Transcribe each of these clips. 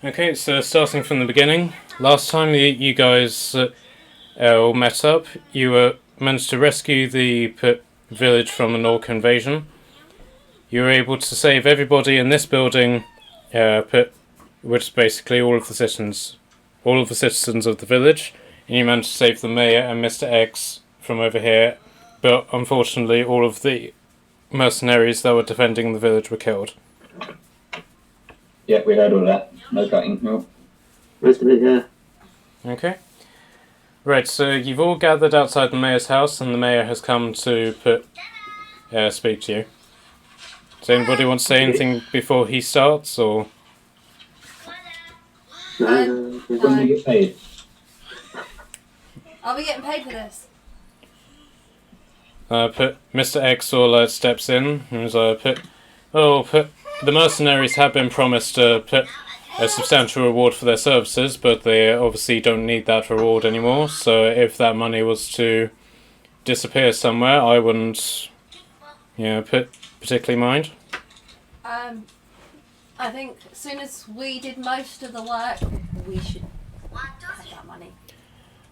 Okay, so starting from the beginning, last time you guys all met up, you managed to rescue the village from an orc invasion. You were able to save everybody in this building, which is basically all of the citizens of the village, and you managed to save the mayor and Mr. X from over here, but unfortunately all of the mercenaries that were defending the village were killed. Yeah, we heard all that. No cutting, no. Most of it, yeah. Okay. Right, so you've all gathered outside the mayor's house, and the mayor has come to speak to you. Does anybody want to say anything before he starts, or...? No. When do you get paid? Are we getting paid for this? Mr. X steps in and is the mercenaries have been promised a substantial reward for their services, but they obviously don't need that reward anymore, so if that money was to disappear somewhere, I wouldn't particularly mind. I think as soon as we did most of the work, we should have that money.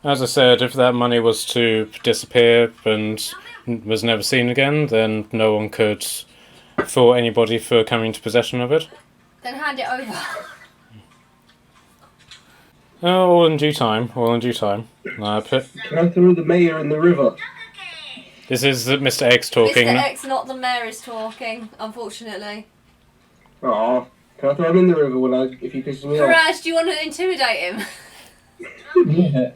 As I said, if that money was to disappear and was never seen again, then no one could fault anybody for coming into possession of it. Then hand it over. Oh, all in due time. Can I throw the mayor in the river? This is Mr. X talking. Mr. X, not the mayor, is talking, unfortunately. Aw, can I throw him in the river if he pisses me off? Courage, do you want to intimidate him? Yeah.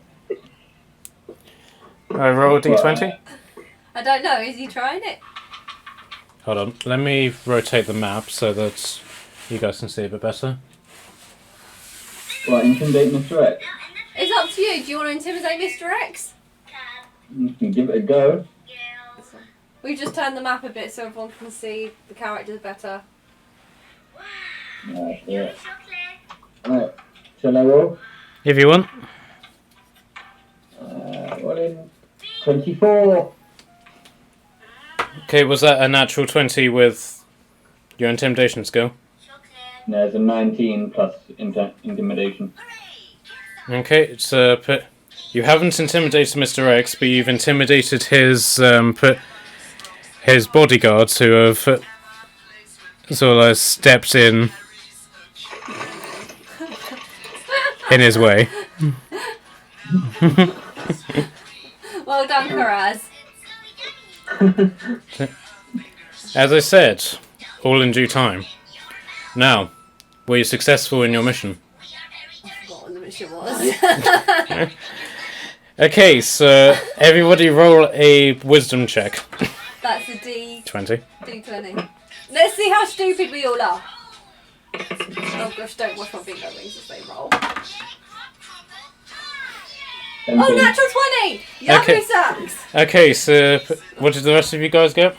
I roll a d20. I don't know, is he trying it? Hold on, let me rotate the map so that you guys can see a bit better. What, intimidate Mr. X? It's up to you, do you want to intimidate Mr. X? You can give it a go. We've just turned the map a bit so everyone can see the characters better. Yeah. Alright, shall I roll? If you want. Roll in 24. Okay, was that a natural 20 with your intimidation skill? No, it's a 19 plus intimidation. Okay, so you haven't intimidated Mr. X, but you've intimidated his bodyguards who have stepped in his way. Well done, Karaz. As I said, all in due time. Now, were you successful in your mission? I forgot what the mission was. Okay, so everybody roll a wisdom check. That's a D... 20. D20. Let's see how stupid we all are. Oh gosh, don't watch my bingo rings as they roll. Oh, natural 20! Yummy Okay. sucks! Okay, so what did the rest of you guys get?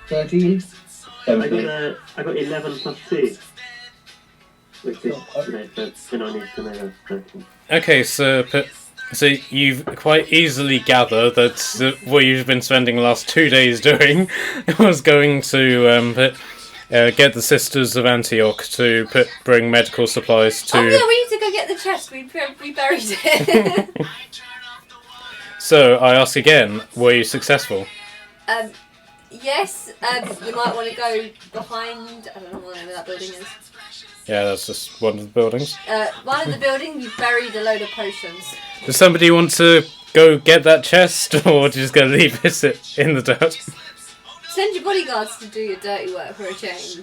13. I got 11 plus 2. Which is, then I need to know 13. Okay, so you've quite easily gathered that what you've been spending the last 2 days doing was going to get the Sisters of Antioch to bring medical supplies to... Oh yeah, we need to go get the chest. We buried it. So, I ask again, were you successful? Yes, you might want to go behind... I don't know what the name of that building is. Yeah, that's just one of the buildings. One of the buildings, you buried a load of potions. Does somebody want to go get that chest, or just go leave it in the dirt? Send your bodyguards to do your dirty work for a change.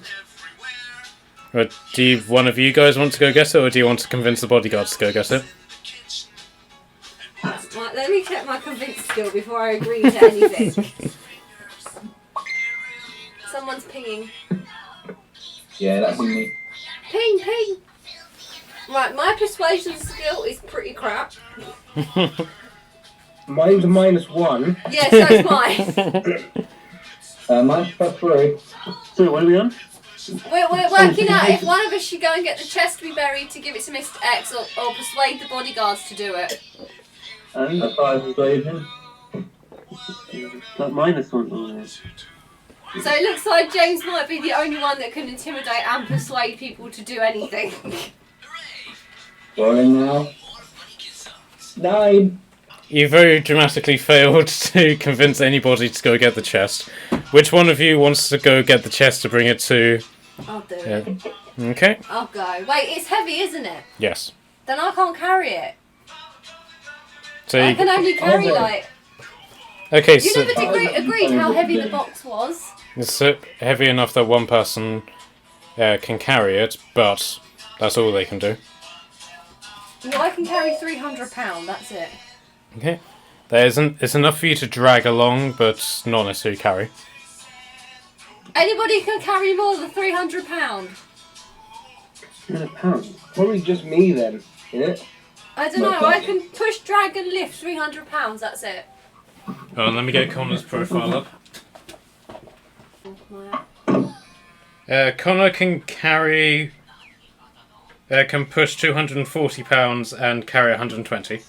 Right, do one of you guys want to go get it, or do you want to convince the bodyguards to go get it? Right, let me check my convince skill before I agree to anything. Someone's pinging. Yeah, that'd be me. Ping, ping! Right, my persuasion skill is pretty crap. Mine's a -1. Yeah, so's mine. Mine's +3. So, what are we on? We're working out if one of us should go and get the chest we buried to give it to Mr. X or persuade the bodyguards to do it. And a 5 persuasion. Got -1 on there. So it looks like James might be the only one that can intimidate and persuade people to do anything. Rolling now. 9. You very dramatically failed to convince anybody to go get the chest. Which one of you wants to go get the chest to bring it to... I'll do it. Okay. I'll go. Wait, it's heavy, isn't it? Yes. Then I can't carry it. So I you... can only carry like... Okay, You so never agreed how heavy the box was. it's heavy enough that one person can carry it, but that's all they can do. Well, I can carry £300, that's it. Okay. It's enough for you to drag along, but not necessarily carry. Anybody can carry more than £300. £300. Probably just me then, innit? I don't know, I can push, drag and lift £300, that's it. Oh, let me get Connor's profile up. Connor can carry... can push £240 and carry 120.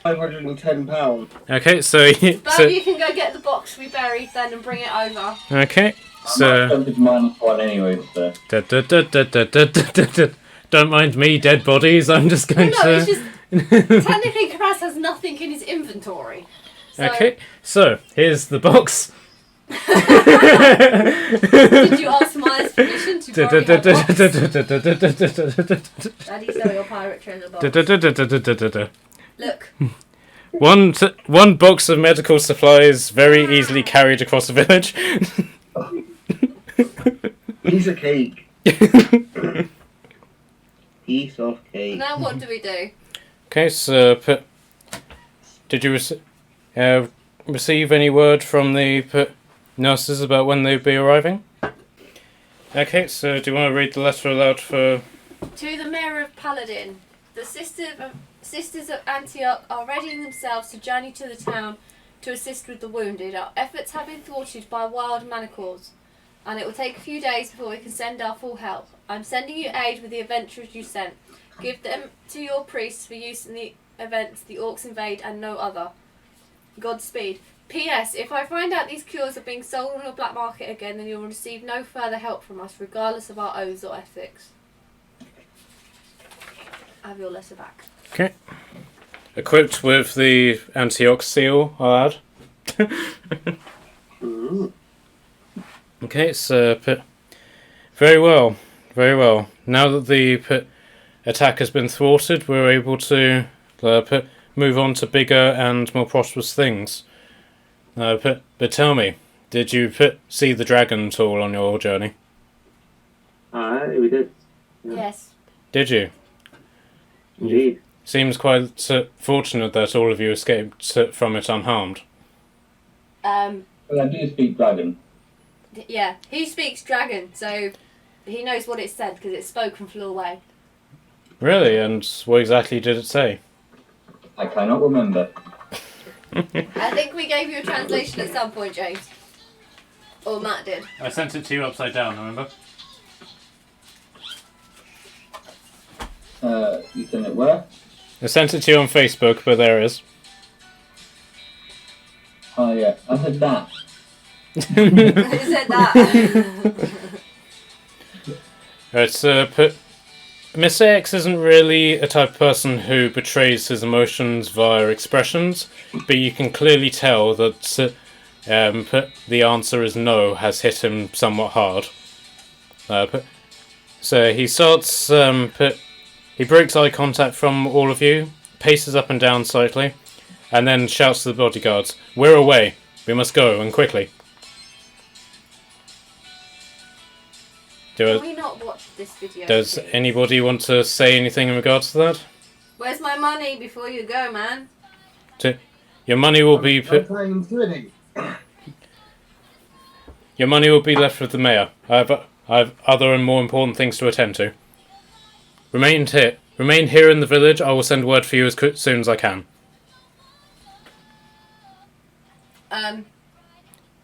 £510. Okay, so... Bob, you can go get the box we buried then and bring it over. Okay, I'm not -1 anyway, so... Don't mind me, dead bodies, I'm just going No, to... it's just... Technically, Kras has nothing in his inventory. So... Okay, so, here's the box. Did you ask Maya's permission to borrow her box? Daddy, sell your pirate treasure box. Look. One box of medical supplies very easily carried across the village. Piece of cake. Piece of cake. Now what do we do? Okay, so did you receive any word from the nurses about when they'd be arriving? Okay, so do you want to read the letter aloud for... To the Mayor of Paladin, the Sisters of Antioch are readying themselves to journey to the town to assist with the wounded. Our efforts have been thwarted by wild manacles, and it will take a few days before we can send our full help. I'm sending you aid with the adventurers you sent. Give them to your priests for use in the events the orcs invade and no other. Godspeed. P.S. If I find out these cures are being sold on the black market again, then you'll receive no further help from us, regardless of our oaths or ethics. I have your letter back. Okay. Equipped with the Antioch seal, I'll add. Okay, so... very well. Very well. Now that the attack has been thwarted, we're able to move on to bigger and more prosperous things. But tell me, did you see the dragon at all on your journey? We did. Yeah. Yes. Did you? Indeed. Seems quite fortunate that all of you escaped from it unharmed. Well, I do speak dragon. Yeah, he speaks dragon, so he knows what it said because it's spoken flew away. Really? And what exactly did it say? I cannot remember. I think we gave you a translation at some point, James. Or Matt did. I sent it to you upside down, remember? You sent it where? I sent it to you on Facebook, but there it is. Oh yeah, I said that. Who said that? Right, so Mr. X isn't really a type of person who betrays his emotions via expressions, but you can clearly tell that the answer is no has hit him somewhat hard. So he starts, he breaks eye contact from all of you, paces up and down slightly, and then shouts to the bodyguards, "We're away. We must go, and quickly." Can we not watch this video? Does please? anybody want to say anything in regards to that? Where's my money before you go, man? Your money will be your money will be left with the mayor. I have other and more important things to attend to. Remain here in the village. I will send word for you as soon as I can.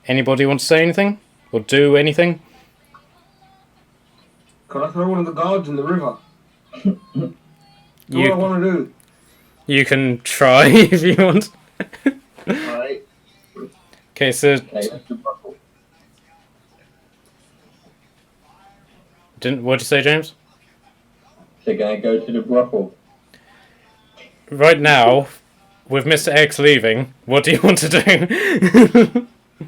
Anybody want to say anything or do anything? Can I throw one of the guards in the river? What do I want to do? You can try if you want. Alright. Okay, so What'd you say, James? They're gonna go to the brothel. Right now, with Mr. X leaving, what do you want to do?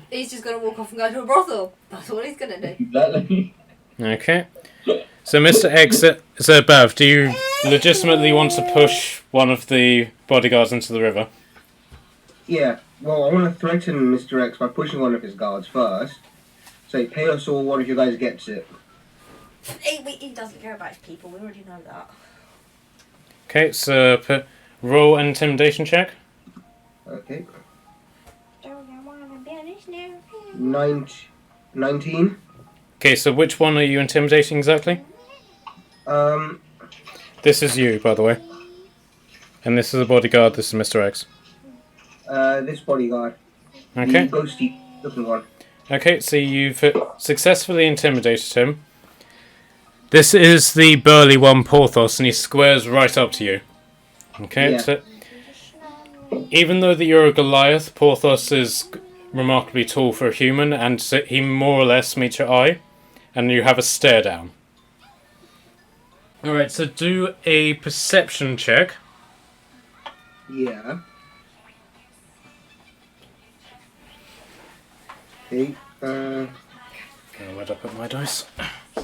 He's just going to walk off and go to a brothel. That's what he's going to do. Exactly. Okay. So, Mr. X, so Bev, do you legitimately want to push one of the bodyguards into the river? Yeah, well, I want to threaten Mr. X by pushing one of his guards first. Say, pay us or one of you guys gets it. He doesn't care about his people, we already know that. Okay, so roll an intimidation check. Okay. Don't I want to be honest now? 19. Okay, so which one are you intimidating exactly? This is you, by the way. And this is a bodyguard, this is Mr. X. This bodyguard. Okay. The ghosty looking one. Okay, so you've successfully intimidated him. This is the burly one, Porthos, and he squares right up to you. Okay, Yeah. so even though that you're a Goliath, Porthos is remarkably tall for a human, and so he more or less meets your eye, and you have a stare down. Alright, so do a perception check. Yeah. Okay. Where'd I put my dice?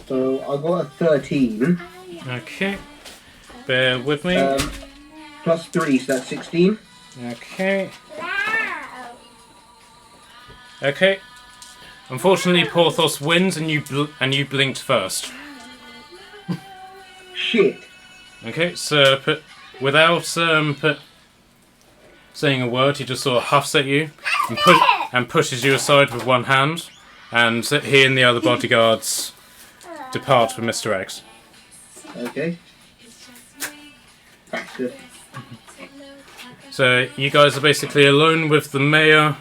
So I got a 13. Okay. Bear with me. Plus 3, so that's 16. Okay. Okay. Unfortunately, Porthos wins, and you blinked first. Shit. Okay, so without saying a word, he just sort of huffs at you and pushes you aside with one hand, and he and the other bodyguards depart with Mr. X. Okay. Bastard. So you guys are basically alone with the mayor,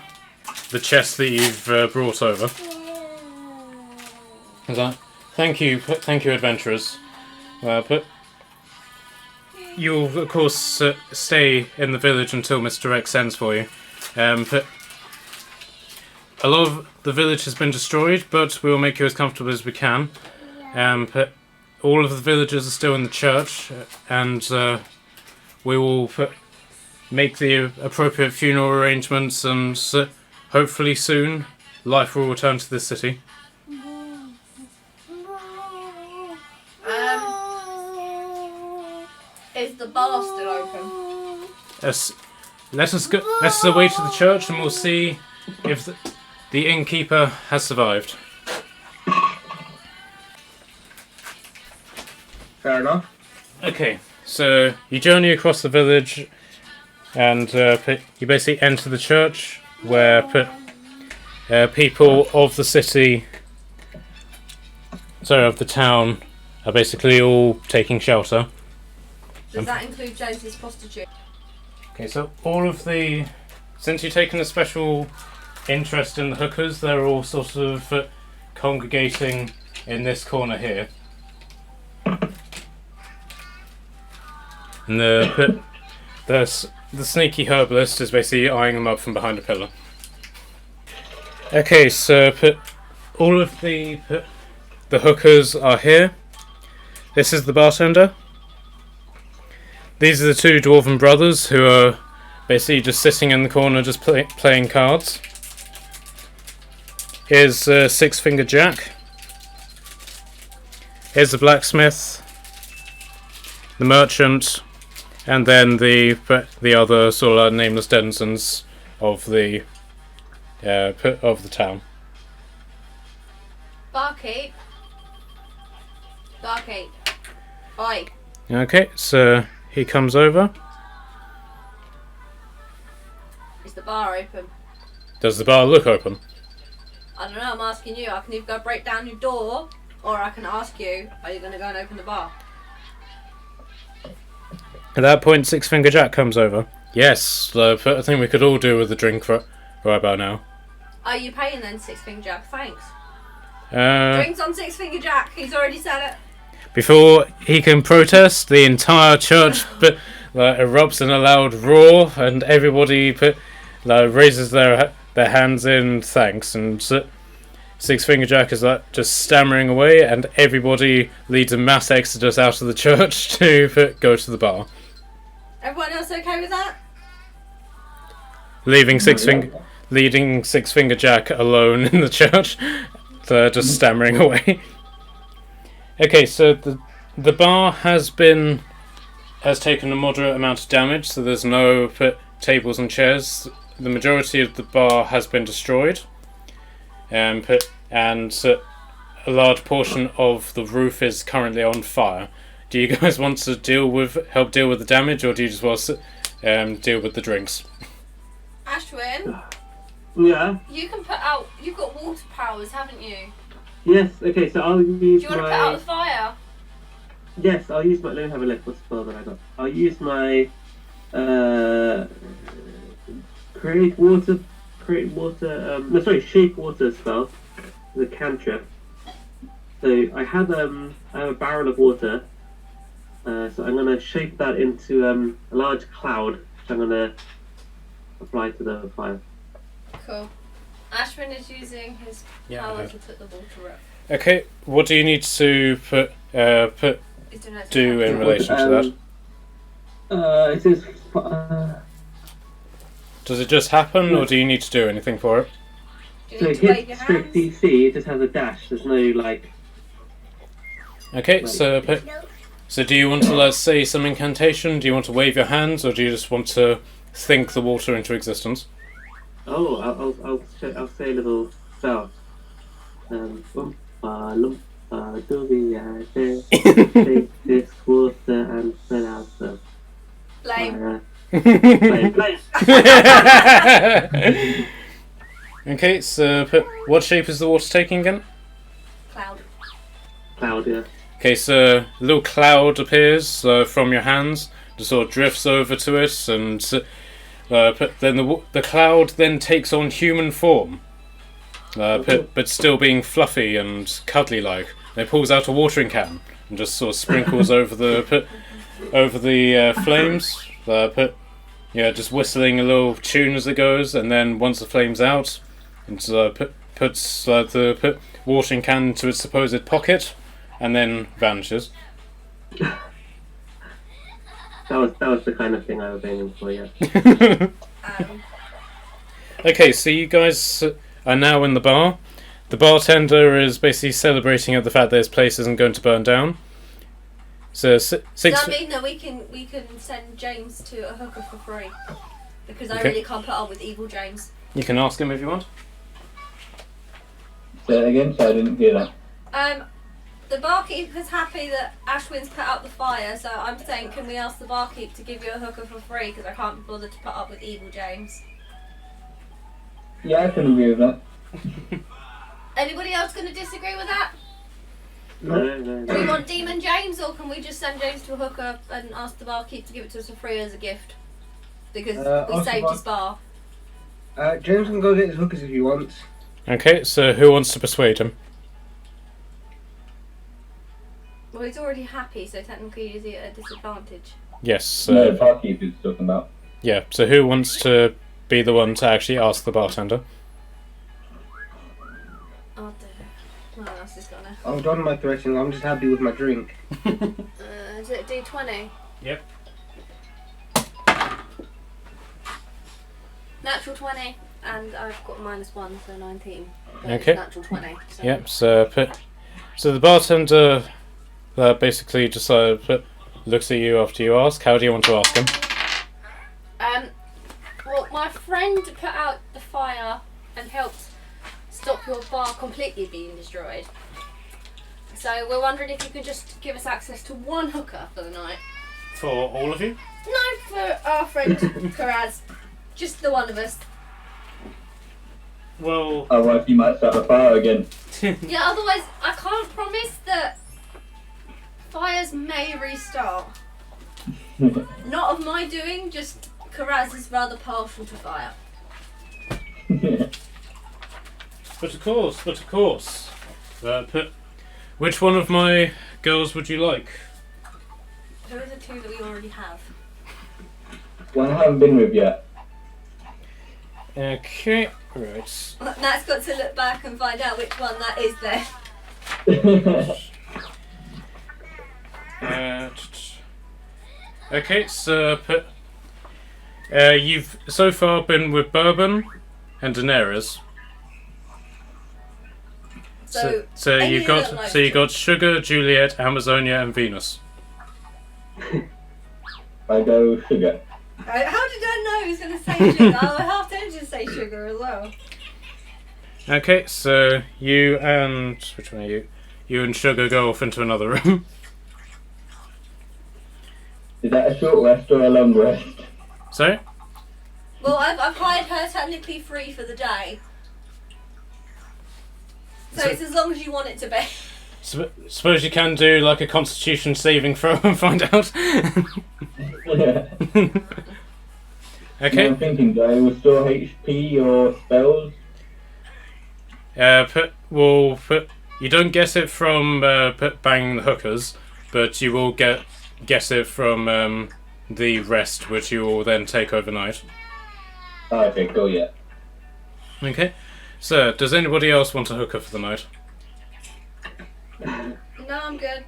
the chest that you've brought over. Thank you, adventurers. But you'll of course stay in the village until Mr. X sends for you. But a lot of the village has been destroyed, but we will make you as comfortable as we can. But all of the villagers are still in the church, and we will make the appropriate funeral arrangements, and hopefully soon life will return to this city. Is the bar still open? Yes. Let us away to the church, and we'll see if the innkeeper has survived. Fair enough. Okay, so you journey across the village, and you basically enter the church, where people of the city, of the town, are basically all taking shelter. Does that include James's prostitute? Okay, so since you've taken a special interest in the hookers, they're all sort of congregating in this corner here. And the sneaky herbalist is basically eyeing them up from behind a pillar. Okay, so all of the hookers are here. This is the bartender. These are the two dwarven brothers who are basically just sitting in the corner just playing cards. Here's Six-Fingered Jack. Here's the blacksmith, the merchant, and then the other sort of nameless denizens of the town. Barkeep. Oi. Okay, so he comes over. Is the bar open? Does the bar look open? I don't know, I'm asking you. I can either go break down your door, or I can ask you, are you going to go and open the bar? At that point, Six-Fingered Jack comes over. Yes, I think we could all do with a drink right about now. Are you paying then, Six-Fingered Jack? Thanks. Drinks on Six-Fingered Jack. He's already said it. Before he can protest, the entire church erupts in a loud roar, and everybody raises their hands in thanks. And Six Finger Jack is just stammering away, and everybody leads a mass exodus out of the church to go to the bar, Everyone else okay with that? leading Six Finger Jack alone in the church, just stammering away. Okay, so the bar has taken a moderate amount of damage, so there's no tables and chairs. The majority of the bar has been destroyed. And a large portion of the roof is currently on fire. Do you guys want to help deal with the damage, or do you just want to deal with the drinks? Ashwin, Yeah. you can put out. You've got water powers, haven't you? Yes. Okay. So I'll use Do you want to my. put out the fire? Yes, I'll use my. Let me have a look. What spell that I got? I'll use my. Create water. No, sorry, shape water spell. The cantrip. So I have a barrel of water. So I'm gonna shape that into a large cloud, which I'm gonna apply to the fire. Cool. Ashwin is using his power to put the water up. Okay, what do you need to do in relation to that? It says. Does it just happen, or do you need to do anything for it? Do you So need it to wave hits your strict hands? DC. It just has a dash. There's no like. Okay, so do you want to say some incantation? Do you want to wave your hands, or do you just want to think the water into existence? Oh, I'll say a little spell. Lumpa lumpa dooby take this water and fill out the Lame. fire. Play. Okay, so what shape is the water taking again? Cloud, yeah. Okay, so a little cloud appears from your hands, just sort of drifts over to it, and then the cloud then takes on human form, but still being fluffy and cuddly-like. And it pulls out a watering can and just sort of sprinkles over the flames. Just whistling a little tune as it goes, and then once the flame's out, it puts the watering can into its supposed pocket, and then vanishes. That was the kind of thing I was aiming for, yeah. Okay, so you guys are now in the bar. The bartender is basically celebrating at the fact that his place isn't going to burn down. So Does that mean that we can send James to a hooker for free? Because I really can't put up with evil James. You can ask him if you want. Say it again, so I didn't hear that. The barkeeper's happy that Ashwin's put out the fire, so I'm saying, can we ask the barkeep to give you a hooker for free? Because I can't be bothered to put up with evil James. Yeah, I can agree with that. Anybody else going to disagree with that? No. Do we want Demon James, or can we just send James to a hooker and ask the barkeep to give it to us for free as a gift? Because we saved his bar. James can go get his hookers if he wants. Okay, so who wants to persuade him? Well, he's already happy, so technically is he at a disadvantage? Yes. No, the barkeep is talking about. Yeah, so who wants to be the one to actually ask the bartender? Oh dear. No one else is gonna. I'm done my threatening, I'm just happy with my drink. Is it D20? Yep. Natural 20, and I've got -1, so 19. But Okay. Natural 20. So. Yep, so the bartender basically just looks at you after you ask. How do you want to ask him? Well, my friend put out the fire and helped stop your bar completely being destroyed. So we're wondering if you can just give us access to one hooker for the night. For all of you? No, for our friend Karaz. Just the one of us. Well... Otherwise he might start a fire again. Yeah, otherwise I can't promise that fires may restart. Not of my doing, just Karaz is rather partial to fire. But of course. Which one of my girls would you like? Who are the two that we already have? One I haven't been with yet. Okay, Right. Nat's got to look back and find out which one that is then. Okay, so you've so far been with Bourbon and Daenerys. So any you've of got them like you got Sugar, Juliet, Amazonia, and Venus. I go Sugar. How did I know he was going to say sugar? I was half tempted to say sugar as well. Okay, so you and which one are you? You and Sugar go off into another room. Is that a short rest or a long rest? Sorry? Well, I've hired her technically free for the day. So it's as long as you want it to be. Suppose you can do like a Constitution saving throw and find out. Yeah. Okay. I'm thinking, do I restore HP or spells? You don't guess it from banging the hookers, but you will guess it from the rest, which you will then take overnight. Oh, okay, cool, yeah. Okay. So, does anybody else want a hooker for the night? No, I'm good.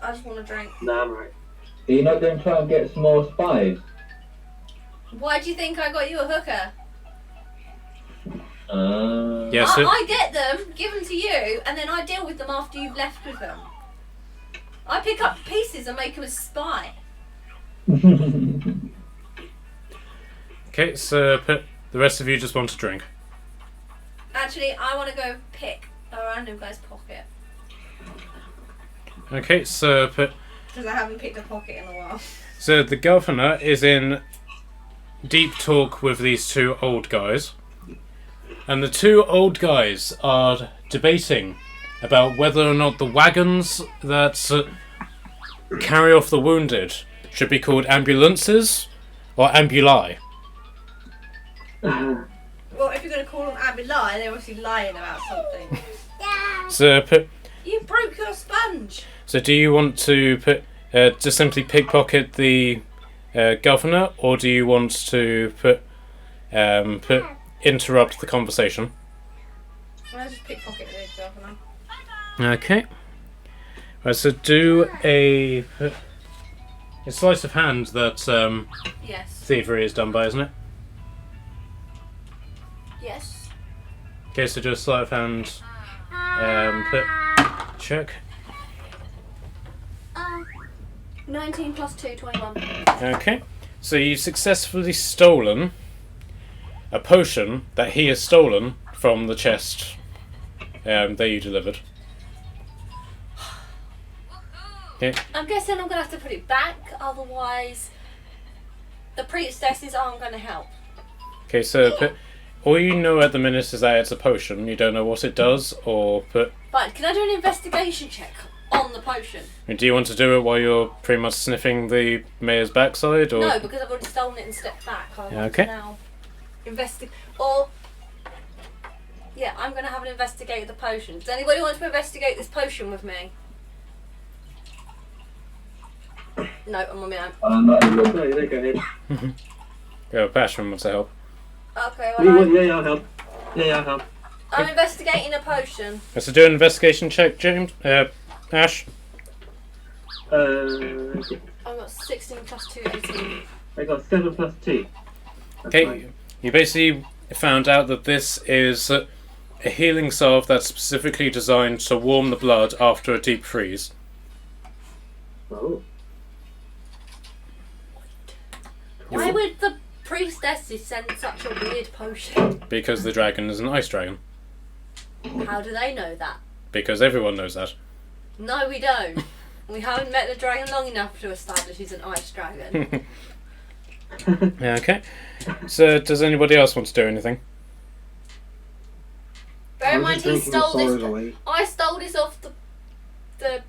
I just want to drink. Nah, I'm right. Are you not going to try and get some more spies? Why do you think I got you a hooker? Yes. I get them, give them to you, and then I deal with them after you've left with them. I pick up pieces and make them a spy. Okay, so the rest of you just want to drink. Actually, I want to go pick a random guy's pocket. Okay, so Because I haven't picked a pocket in a while. So the governor is in deep talk with these two old guys. And the two old guys are debating about whether or not the wagons that carry off the wounded should be called ambulances or ambuli. Well, if you're going to call them ambuli, they're obviously lying about something. So You broke your sponge! So do you want to just simply pickpocket the governor, or do you want to interrupt the conversation? I'll just pickpocket the governor. Okay. Right, so do a sleight of hand that Yes. thievery is done by, isn't it? Yes. Okay, so do a sleight of hand check. 19 plus 2, 21. Okay, so you've successfully stolen a potion that he has stolen from the chest that you delivered. Okay. I'm guessing I'm going to have to put it back, otherwise the priestesses aren't going to help. Okay, so all you know at the minute is that it's a potion. You don't know what it does, or Right, can I do an investigation check on the potion? do you want to do it while you're pretty much sniffing the mayor's backside, or No, because I've already stolen it and stepped back. I want Okay. to now investigate. Or, yeah, I'm going to have an investigate of the potion. Does anybody want to investigate this potion with me? No, I'm on my own. I'm not even. No, you don't go ahead. yeah, Passion wants to help? Okay, You well, want- Yeah, I'll help. Yeah, I'll help. I'm investigating a potion. So do an investigation check, James. Ash. Okay. I've got 16 plus 2, 18. I got 7 plus 2. That's Okay, fine. you basically found out that this is a healing salve that's specifically designed to warm the blood after a deep freeze. Oh. Why would the priestesses send such a weird potion? Because the dragon is an ice dragon. How do they know that? Because everyone knows that. No, we don't. We haven't met the dragon long enough to establish he's an ice dragon. Yeah, okay. So does anybody else want to do anything? Bear in mind, he stole this. Away. I stole this off the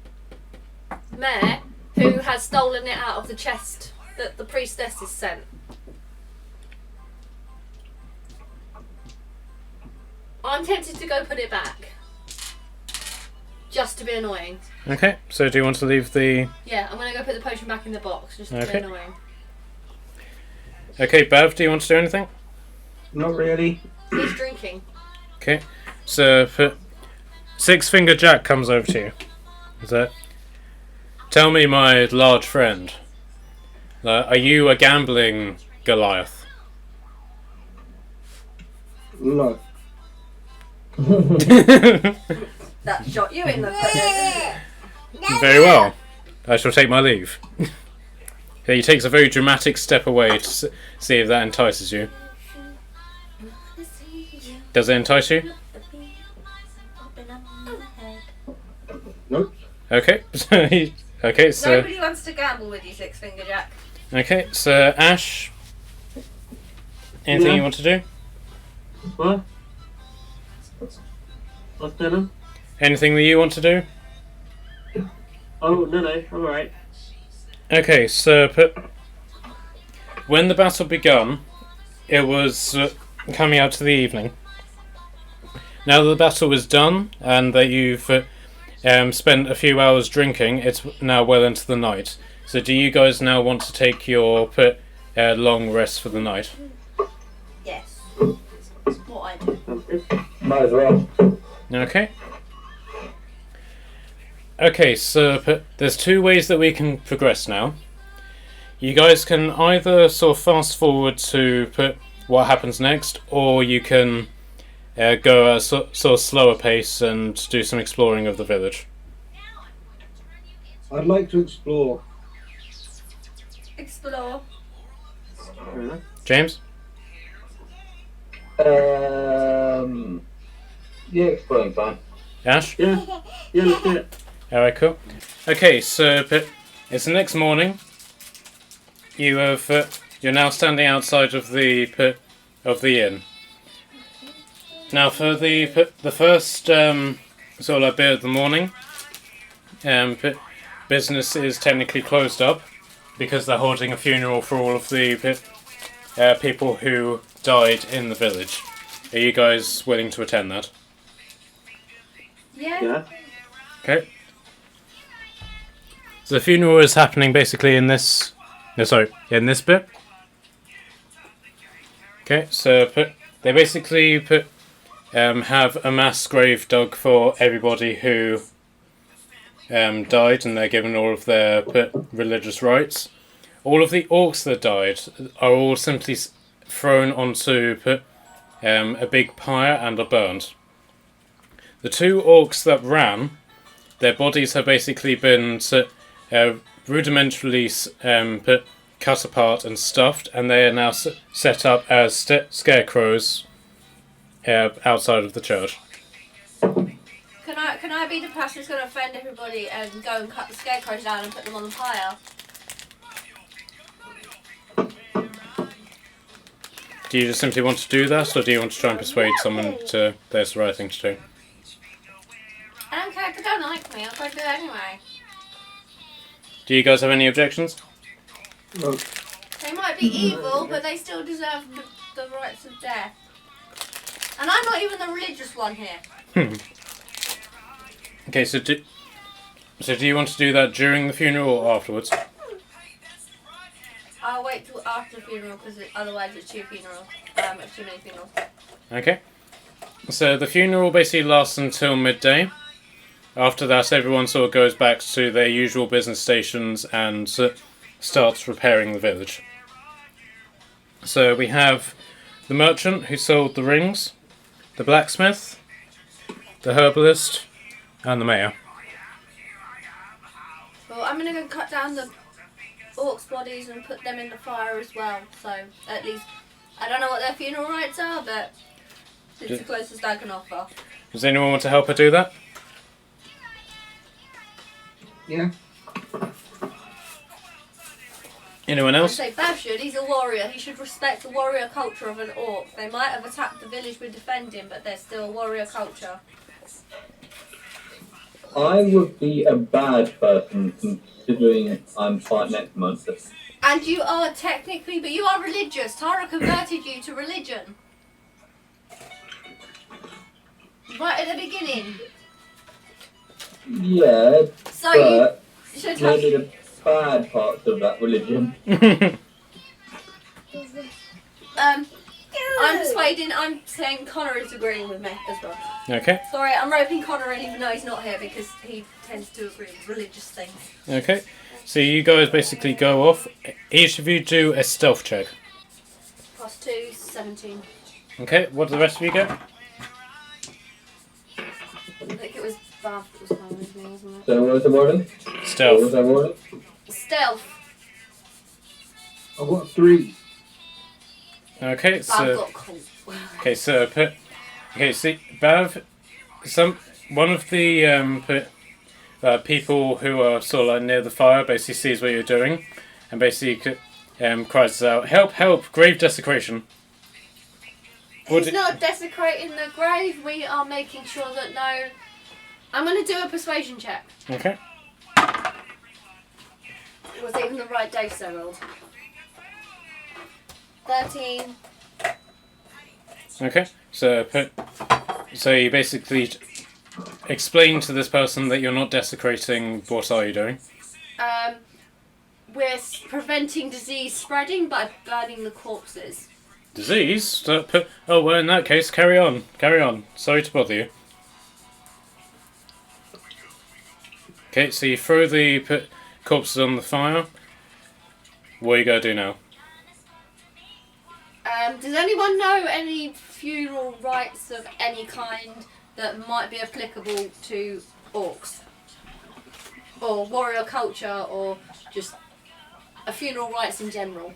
mayor, who has stolen it out of the chest that the priestesses sent. I'm tempted to go put it back. Just to be annoying. Okay, so do you want to leave the... Yeah, I'm going to go put the potion back in the box, just to Okay. be annoying. Okay, Bev, do you want to do anything? Not really. He's drinking. Okay, so Six Finger Jack comes over to you. Is that? Tell me, my large friend, are you a gambling Goliath? No. That shot you in the foot. Very well. I shall take my leave. He takes a very dramatic step away to see if that entices you. Does it entice you? Nope. Okay. So Nobody wants to gamble with you, Six Finger Jack. okay. So Ash, anything Yeah. you want to do? What? What's going on? Anything that you want to do? Oh, no, I'm alright. Okay. So when the battle begun, it was coming out to the evening. Now that the battle was done and that you've spent a few hours drinking, it's now well into the night. So do you guys now want to take your long rest for the night? Yes. What I do. Sounds good. Might as well. Okay. Okay, so there's two ways that we can progress now. You guys can either sort of fast forward to what happens next, or you can go at a sort of slower pace and do some exploring of the village. I'd like to explore. Explore. Fair enough. James? Yeah, exploring fine. Ash? Yeah, let's do it. Alright, cool. Okay, so it's the next morning. You're now standing outside of the inn. Now, for the first sort of like bit of the morning, business is technically closed up because they're holding a funeral for all of the people who died in the village. Are you guys willing to attend that? Yeah. Yeah. Okay. So the funeral is happening basically in this. No, sorry, in this bit. Okay, so they basically have a mass grave dug for everybody who died, and they're given all of their religious rites. All of the orcs that died are all simply thrown onto a big pyre and are burned. The two orcs that ran, their bodies have basically been rudimentarily cut apart and stuffed, and they are now set up as scarecrows outside of the church. Can I be the person who's going to offend everybody and go and cut the scarecrows down and put them on the pyre? Do you just simply want to do that, or do you want to try and persuade someone to that's the right thing to do? I don't care if they don't like me. I'm going to do it anyway. Do you guys have any objections? No. They might be evil, but they still deserve the rights of death. And I'm not even the religious one here. Okay, so do you want to do that during the funeral or afterwards? I'll wait till after the funeral because otherwise it's two funerals. It's too many funerals. Okay. So the funeral basically lasts until midday. After that, everyone sort of goes back to their usual business stations and starts repairing the village. So we have the merchant who sold the rings, the blacksmith, the herbalist, and the mayor. Well, I'm going to go cut down the orcs' bodies and put them in the fire as well. So at least, I don't know what their funeral rites are, but it's the closest I can offer. Does anyone want to help her do that? Yeah. Anyone I else? say Bav should. He's a warrior. He should respect the warrior culture of an orc. They might have attacked the village we're defending, but they're still a warrior culture. I would be a bad person considering I'm part necromancer. And you are technically, but you are religious. Tara converted you to religion. Right at the beginning. Yeah, So you but should have... maybe the bad parts of that religion. I I'm saying Connor is agreeing with me as well. Okay. Sorry, I'm roping Connor in even though he's not here because he tends to agree with religious things. Okay. So you guys basically go off. Each of you do a stealth check. +2, 17. Okay, what do the rest of you get? I think it was Bath that was coming with me, wasn't it? So what was the wording? What was Stealth. that wording? Stealth. I've got 3. Okay, I've so got cool. see, Bav, one of the people who are sort of like near the fire basically sees what you're doing, and basically cries out, "Help! Help! Grave desecration!" He's not desecrating the grave. We are making sure that no. I'm going to do a persuasion check. Okay. Was it even the right dice I rolled? 13. Okay. So you basically explain to this person that you're not desecrating. What are you doing? We're preventing disease spreading by burning the corpses. Disease? Oh well, in that case, carry on. Carry on. Sorry to bother you. Okay, so you throw the corpses on the fire. What are you going to do now? Does anyone know any funeral rites of any kind that might be applicable to orcs? Or warrior culture, or just a funeral rites in general?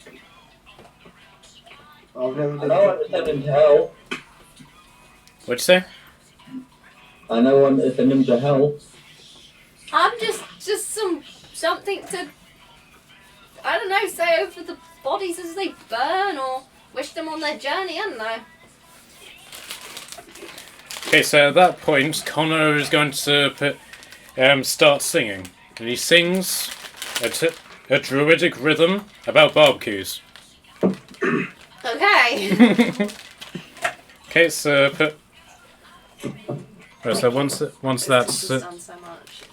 I've never I done know one is a ninja hell. What'd you say? I know one is a ninja hell. I'm just something to, I don't know, say over the bodies as they burn, or wish them on their journey, I don't know. Okay, so at that point, Connor is going to start singing. And he sings a druidic rhythm about barbecues. Okay. Okay, so once that's Done so much.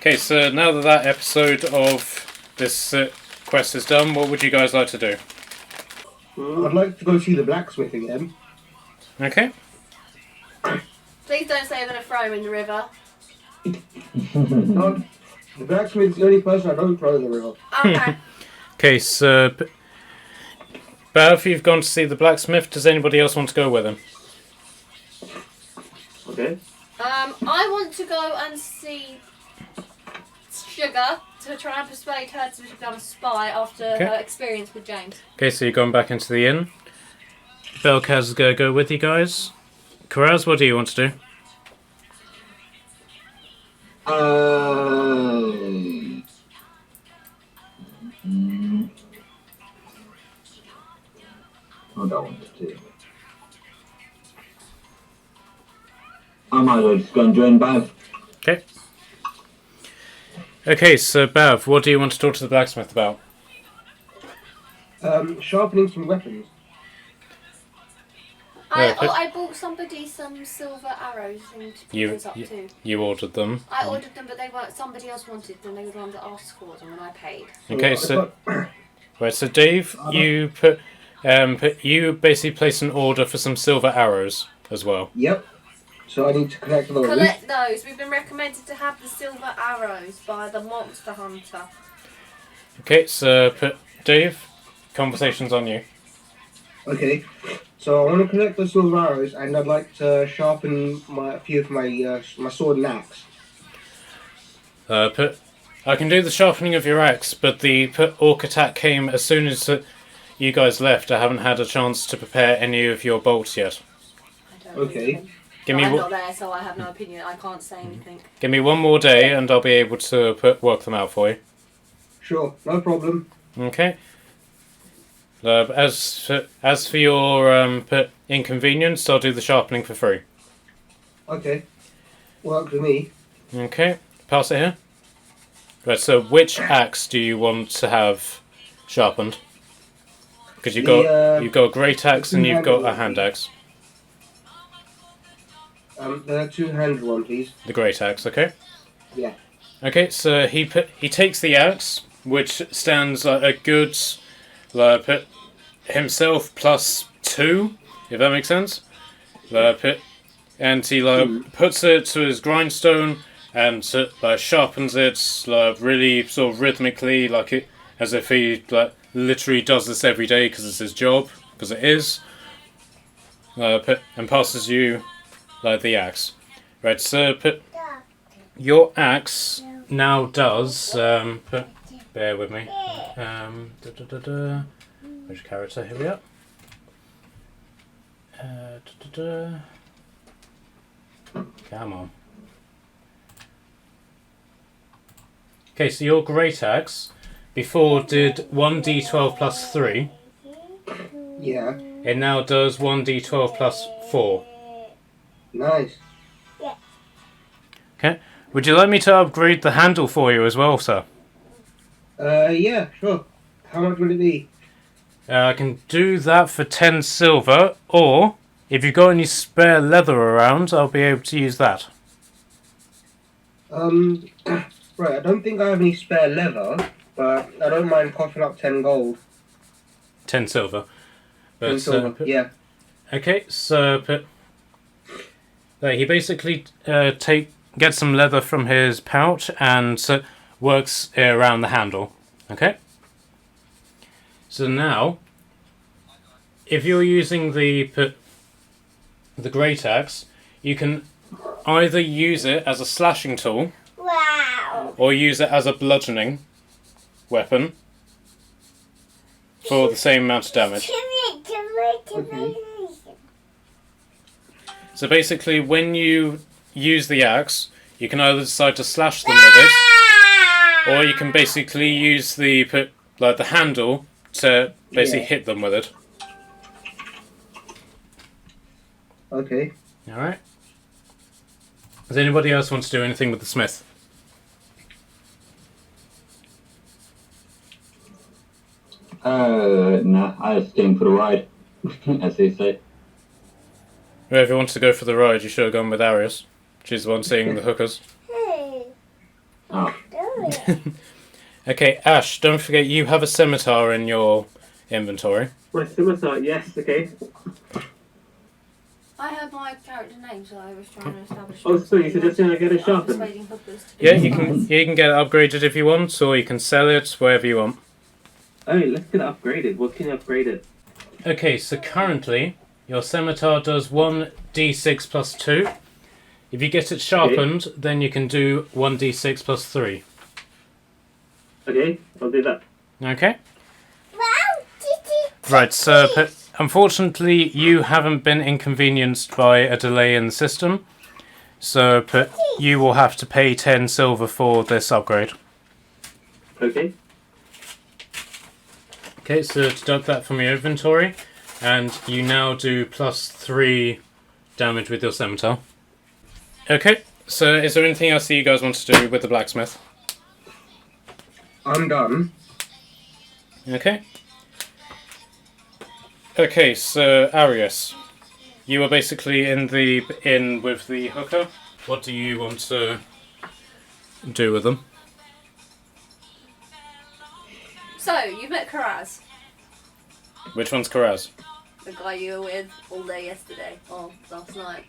okay, so now that episode of this quest is done, what would you guys like to do? I'd like to go see the blacksmith again. Okay. Please don't say you're going to throw him in the river. No, the blacksmith's the only person I don't throw in the river. Okay. Okay, so Bav, you've gone to see the blacksmith. Does anybody else want to go with him? Okay. I want to go and see Sugar to try and persuade her to become a spy after her experience with James. Okay, so you're going back into the inn. Belkaz is going to go with you guys. Karaz, what do you want to do? I don't want to do. I might as well just go and join Bav. Okay. Okay, so Bav, what do you want to talk to the blacksmith about? Sharpening some weapons. I bought somebody some silver arrows and to put those up too. You ordered them. I ordered them, but they weren't. Somebody else wanted them. They were the one that asked for them, and I paid. Okay, so right, so Dave, you you basically placed an order for some silver arrows as well. Yep. So I need to collect those. Collect those. We've been recommended to have the silver arrows by the monster hunter. Okay, so Dave, conversation's on you. Okay. So I want to collect the silver arrows, and I'd like to sharpen a few of my sword and axe. I can do the sharpening of your axe, but the orc attack came as soon as you guys left. I haven't had a chance to prepare any of your bolts yet. I don't Okay. I'm not there, so I have no opinion. I can't say anything. Give me one more day, and I'll be able to work them out for you. Sure, no problem. Okay. As for your inconvenience, I'll do the sharpening for free. Okay. Works for me. Okay, pass it here. Right, so which axe do you want to have sharpened? Because you've got a great axe and you've got a hand axe. The two-handed one, please. The great axe, okay? Yeah. Okay, so he takes the axe, which stands like a good himself plus 2. if that makes sense. And he puts it to his grindstone and sharpens it really sort of rhythmically, as if he literally does this every day because it's his job, because it is. And passes you the axe. Right, so your axe now does. Bear with me. Which character? Here we are. Come on. Okay, so your great axe before did 1d12 plus 3. Yeah. It now does 1d12 plus 4. Nice. Okay. Would you like me to upgrade the handle for you as well, sir? Yeah, sure. How much will it be? I can do that for 10 silver, or if you've got any spare leather around, I'll be able to use that. Right, I don't think I have any spare leather, but I don't mind coughing up 10 gold. 10 silver. 10 silver, yeah. Okay, so he basically gets some leather from his pouch and works around the handle. Okay? So now, if you're using the great axe, you can either use it as a slashing tool, or use it as a bludgeoning weapon for the same amount of damage. Okay. So basically, when you use the axe, you can either decide to slash them with it, or you can basically use the handle to basically hit them with it. Okay. Alright. Does anybody else want to do anything with the smith? Nah, I just came for the ride, as they say. Whoever wants to go for the ride, you should have gone with Arius. She's the one seeing the hookers. Oh. Okay, Ash, don't forget you have a scimitar in your inventory. My scimitar, yes, okay. I heard my character name, so I was trying to establish. Oh, so you're suggesting I get it sharpened? Yeah, you can get it upgraded if you want, or you can sell it, wherever you want. Oh, let's get it upgraded. What can you upgrade it? Okay, so currently, your scimitar does 1d6 plus 2. If you get it sharpened, then you can do 1d6 plus 3. Okay, I'll do that. Okay? Right, so unfortunately you haven't been inconvenienced by a delay in the system, so you will have to pay 10 silver for this upgrade. Okay. Okay, so deduct that from your inventory, and you now do plus 3 damage with your scimitar. Okay, so is there anything else that you guys want to do with the blacksmith? I'm done. Okay. Okay, so Arius, you are basically in the inn with the hooker. What do you want to do with them? So, you met Karaz, Which one's Karaz? the guy you were with all day yesterday, or last night.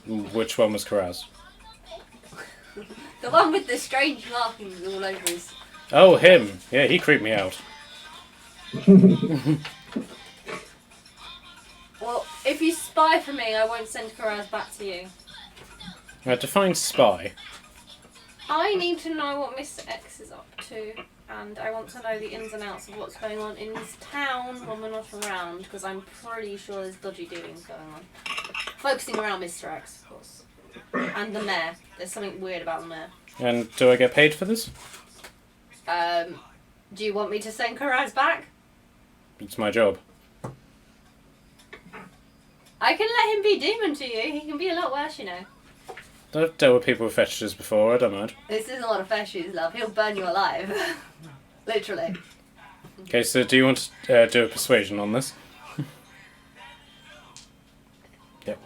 Which one was Karaz? The one with the strange markings all over his... Oh, him. Yeah, he creeped me out. Well, if you spy for me, I won't send Karaz back to you. Define spy. I need to know what Mr. X is up to, and I want to know the ins and outs of what's going on in this town when we're not around, because I'm pretty sure there's dodgy dealings going on. Focusing around Mr. X, of course. And the mayor. There's something weird about the mayor. And do I get paid for this? Do you want me to send Karaz back? It's my job. I can let him be demon to you. He can be a lot worse, you know. I've dealt with people with fetishes before, I don't mind. This isn't a lot of fetishes, love. He'll burn you alive. Literally. Okay, so do you want to do a persuasion on this? Yep.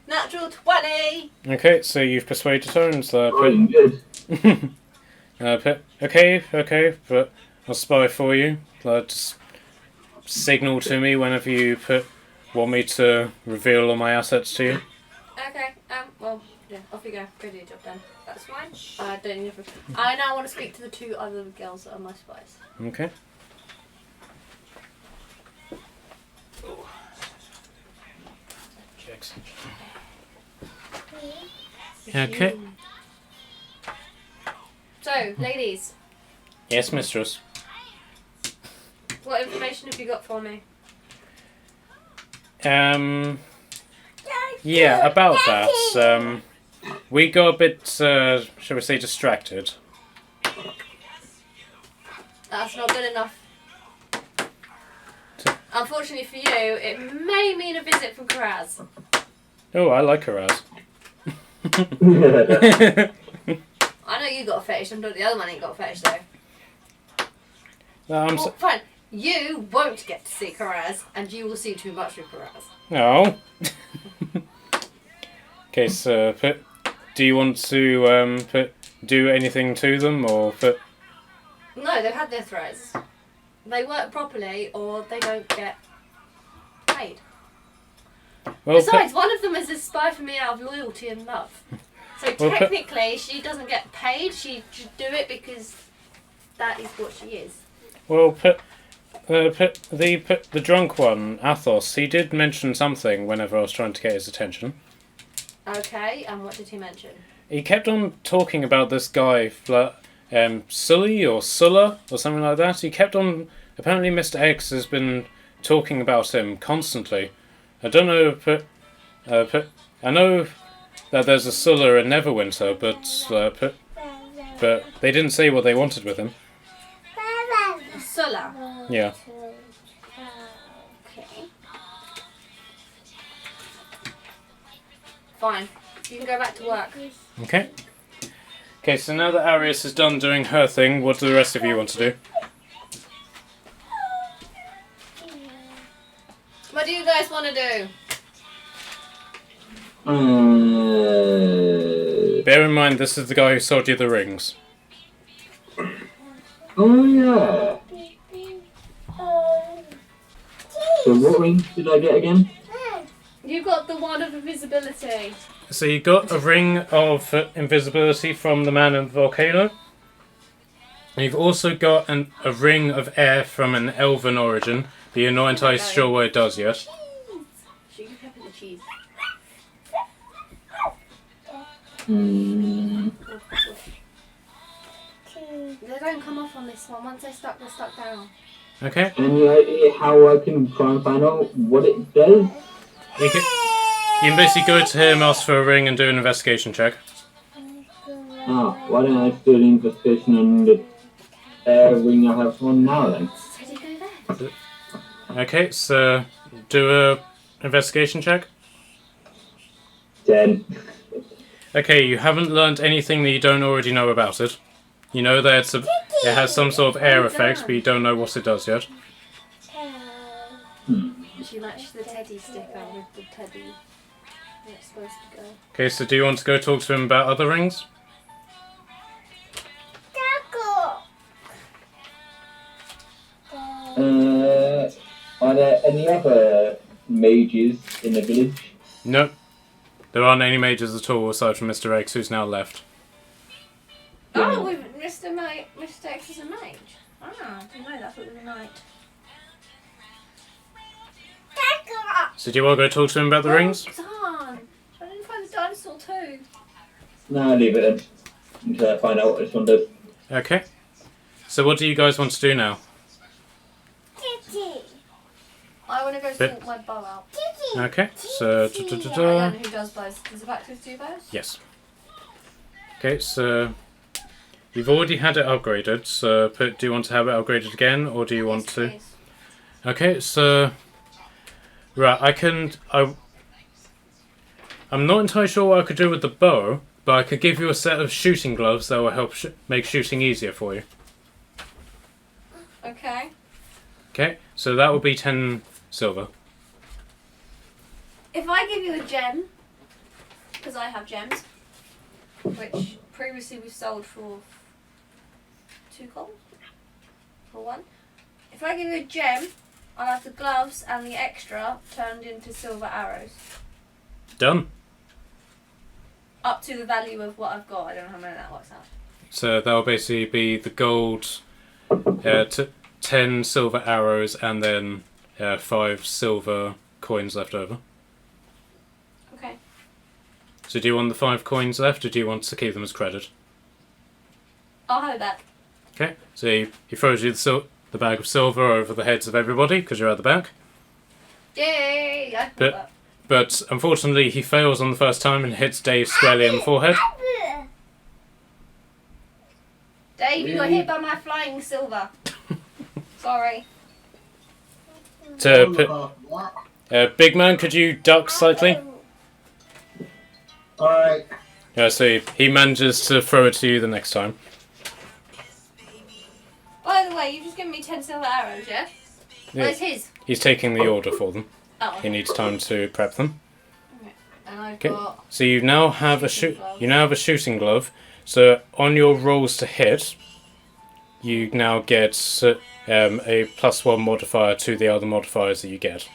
Natural 20! Okay, so you've persuaded her and Good. okay, but I'll spy for you. Just signal to me whenever you want me to reveal all my assets to you. Okay. Well, yeah. Off you go. Go do your job then. That's fine. I don't need. I now want to speak to the 2 other girls that are my spies. Okay. Checks. Okay. So, ladies, Yes, mistress. what information have you got for me? Yeah, about that. We got a bit, shall we say, distracted. That's not good enough. Unfortunately for you, it may mean a visit from Karaz. Oh, I like her ass. I know you got a fetish, I'm not the other one ain't got a fetish though. I'm Well, fine. You won't get to see Karaz, and you will see too much of Karaz. No. Okay, so do you want to do anything to them, or No, they've had their threats. They work properly, or they don't get paid. well, Besides, one of them is a spy for me out of loyalty and love. So Well, technically, she doesn't get paid. She should do it because that is what she is. well, the drunk one, Athos, he did mention something whenever I was trying to get his attention. Okay, and what did he mention? He kept on talking about this guy, Sully or Sulla or something like that. He kept on. Apparently, Mr. X has been talking about him constantly. I don't know, I know that there's a Sulla in Neverwinter, but they didn't say what they wanted with him. Sulla. Yeah. Okay. Fine. You can go back to work. Okay. Okay, so now that Arius is done doing her thing, what do the rest of you want to do? What do you guys want to do? Bear in mind, this is the guy who sold you the rings. Oh yeah. So what rings did I get again? You got the one of invisibility. So you got a ring of invisibility from the man in the volcano. And you've also got a ring of air from an elven origin, but you're not entirely sure what it does yet. Should you pepper the cheese? They don't come off on this one. Once they're stuck down. Okay. Any idea how I can try and find out what it does? You can basically go to him, ask for a ring, and do an investigation check. Ah, why don't I do an investigation on the ring I have on now then? Teddy, go there. Okay, so do a investigation check. 10. Okay, you haven't learnt anything that you don't already know about it. You know that it has some sort of air effect, but you don't know what it does yet. She matched the teddy sticker with the teddy where it's supposed to go. Okay, so do you want to go talk to him about other rings? Are there any other mages in the village? No. There aren't any mages at all aside from Mr. X, who's now left. Oh, Mr. X is a mage. Ah, I didn't know that's what was a knight. So do you want to go talk to him about the rings? Darn! I didn't find the dinosaur too. No, leave it then. Until I find out what this one does. Okay. So what do you guys want to do now? I want to go sort my bow out. Okay, so... I don't know who does bows. Does the Bactus do bows? Yes. Okay, so... You've already had it upgraded, so do you want to have it upgraded again, or do you want to... Please. Okay, so... Right, I'm not entirely sure what I could do with the bow, but I could give you a set of shooting gloves that will help make shooting easier for you. Okay. Okay, so that will be 10 silver. If I give you a gem, because I have gems, which previously we sold for 2 gold, for 1. If I give you a gem, I'll have the gloves and the extra turned into silver arrows. Done. Up to the value of what I've got. I don't know how many that works out. So that'll basically be the gold, 10 silver arrows, and then 5 silver coins left over. Okay. So do you want the 5 coins left, or do you want to keep them as credit? I'll have it back. Okay. So he throws you the bag of silver over the heads of everybody because you're at the back. Yay! I got that. But unfortunately, he fails on the first time and hits Dave squarely in the forehead. Dave, you got hit by my flying silver. Sorry. Big man, could you duck slightly? Alright. Yeah, so he manages to throw it to you the next time. By the way, you've just given me 10 silver arrows, yeah? Yeah. Where's his? He's taking the order for them. Oh. He needs time to prep them. Okay. And I've Okay. got... So you now have a shooting glove. So on your rolls to hit, you now get a +1 modifier to the other modifiers that you get.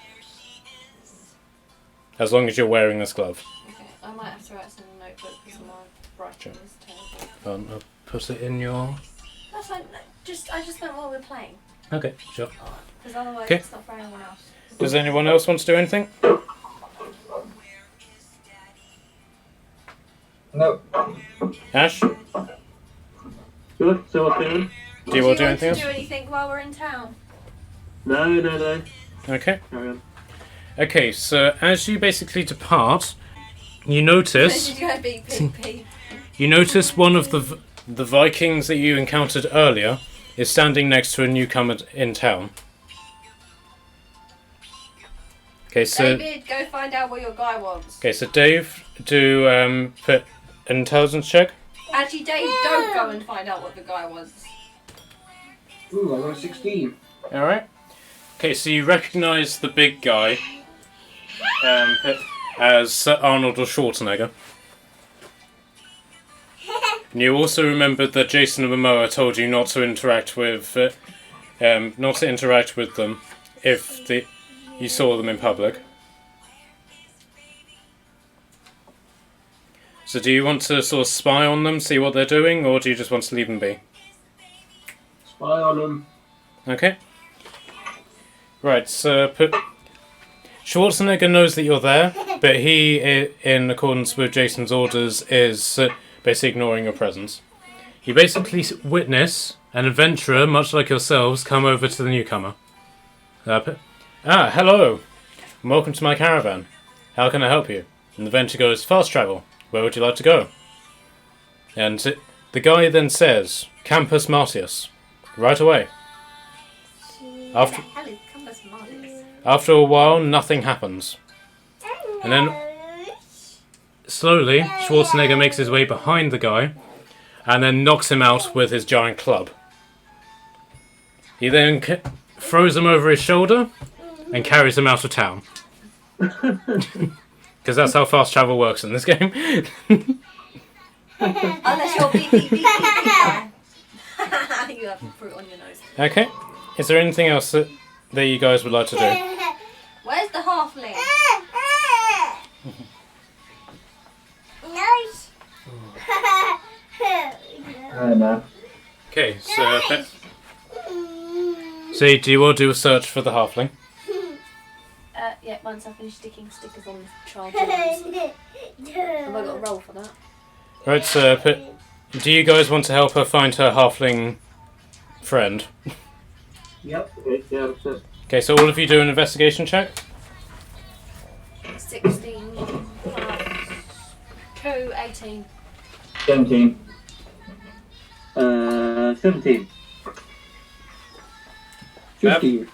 As long as you're wearing this glove. Okay, I might have to write some in the notebook because my writing is terrible. I'll put it in your... That's fine. No, I just meant while we're playing. Okay, sure. Because otherwise Okay. it's not for anyone else. Does anyone else want to do anything? No. Ash? Do Good. So what's going on? you want to do anything else? Do anything while we're in town? No. Okay. Carry on. Okay, so as you basically depart, you notice... Did you go beep, beep, beep? You notice one of the Vikings that you encountered earlier is standing next to a newcomer in town. Okay, so David, go find out what your guy wants. okay, so Dave, do put an intelligence check. Actually, Dave, don't go and find out what the guy wants. Ooh, I got a 16. All right. Okay, so you recognise the big guy as Arnold or Schwarzenegger. And you also remembered that Jason Momoa told you not to interact with them if you saw them in public. So do you want to sort of spy on them, see what they're doing, or do you just want to leave them be? Spy on them. Okay. Right, so Schwarzenegger knows that you're there, but he, in accordance with Jason's orders, is basically ignoring your presence. You basically witness an adventurer, much like yourselves, come over to the newcomer. Hello. Welcome to my caravan. How can I help you? And the adventurer goes, fast travel. Where would you like to go? And the guy then says, Campus Martius. Right away. After a while, nothing happens. And then, slowly, Schwarzenegger makes his way behind the guy, and then knocks him out with his giant club. He then throws him over his shoulder, and carries him out of town. Because that's how fast travel works in this game. Unless you're beep, beep, beep, beep, beep. You have fruit on your nose. Okay. Is there anything else that you guys would like to do? Where's the halfling? No. Okay, so do you want to do a search for the halfling? Yeah, once I finish sticking stickers on the child's nose. Have I got a roll for that? Right, so do you guys want to help her find her halfling friend? Yep. Okay, yeah, that's it. Okay, so all of you do an investigation check. 16 plus 2, 18. 17. 17. 15.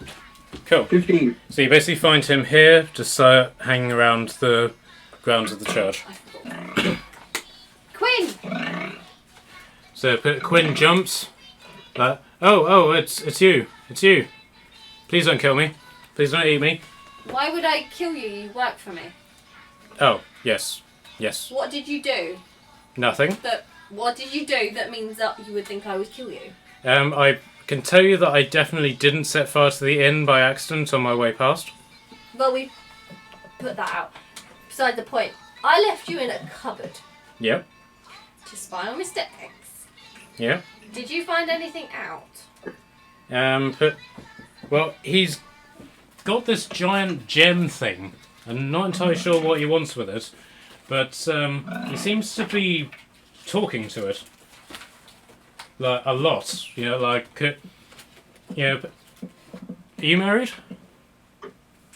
Cool. 15. So you basically find him here, just hanging around the grounds of the church. Quinn! So Quinn jumps. It's you. It's you. Please don't kill me. Please don't eat me. Why would I kill you? You work for me. Oh, yes. Yes. What did you do? Nothing. What did you do that means that you would think I would kill you? can tell you that I definitely didn't set fire to the inn by accident on my way past. Well, we put that out. Beside the point, I left you in a cupboard Yep. to spy on Mr. X. Yeah. Did you find anything out? But, well, he's got this giant gem thing. I'm not entirely sure what he wants with it, but he seems to be talking to it. Like, a lot. You know, like, are you married?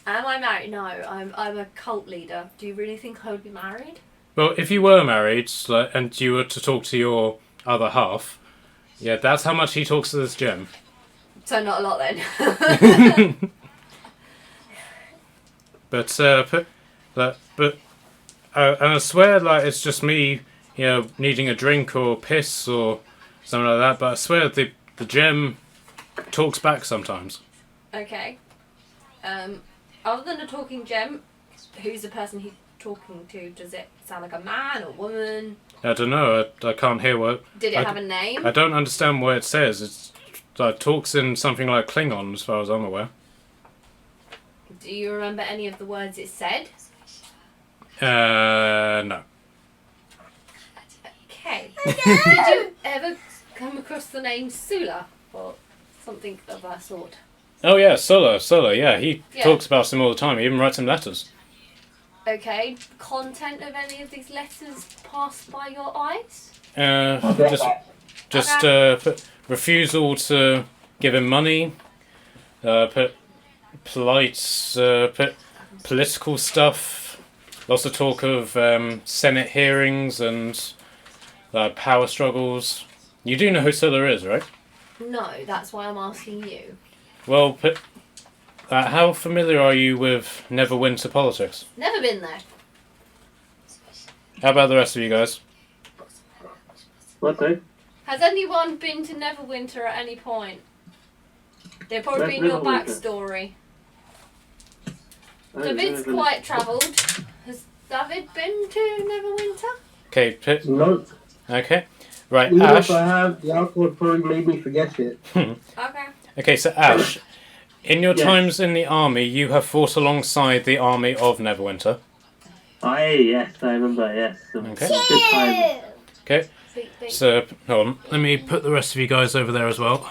Am I married? No, I'm a cult leader. Do you really think I would be married? Well, if you were married, like, and you were to talk to your other half, yeah, that's how much he talks to this gem. So not a lot then. But and I swear, like, it's just me, you know, needing a drink or piss or something like that. But I swear the gem talks back sometimes. Okay. Other than a talking gem, who's the person he's talking to? Does it sound like a man or woman? I don't know. I can't hear what. Did it have a name? I don't understand what it says. It's like talks in something like Klingon, as far as I'm aware. Do you remember any of the words it said? No. Okay. Did you ever come across the name Sula or something of that sort? Oh yeah, Sulla, yeah. He Yeah. talks about him all the time. He even writes him letters. Okay. Content of any of these letters passed by your eyes? Just refusal to give him money. Polite, political stuff. Lots of talk of Senate hearings and power struggles. You do know who Sulla is, right? No, that's why I'm asking you. Well, how familiar are you with Neverwinter politics? Never been there. How about the rest of you guys? What's that? Has anyone been to Neverwinter at any point? They've probably Where's been your Neverwinter? backstory. Oh, David's no, no. quite travelled. Has David been to Neverwinter? Okay, No. okay. Right, Even Ash. if I have, the alcohol probably made me forget it. Okay. Okay, so Ash, in your Yes. times in the army, you have fought alongside the army of Neverwinter. Yes, I remember, yes. Okay. Good time. Okay, Speak. so hold on. Let me put the rest of you guys over there as well.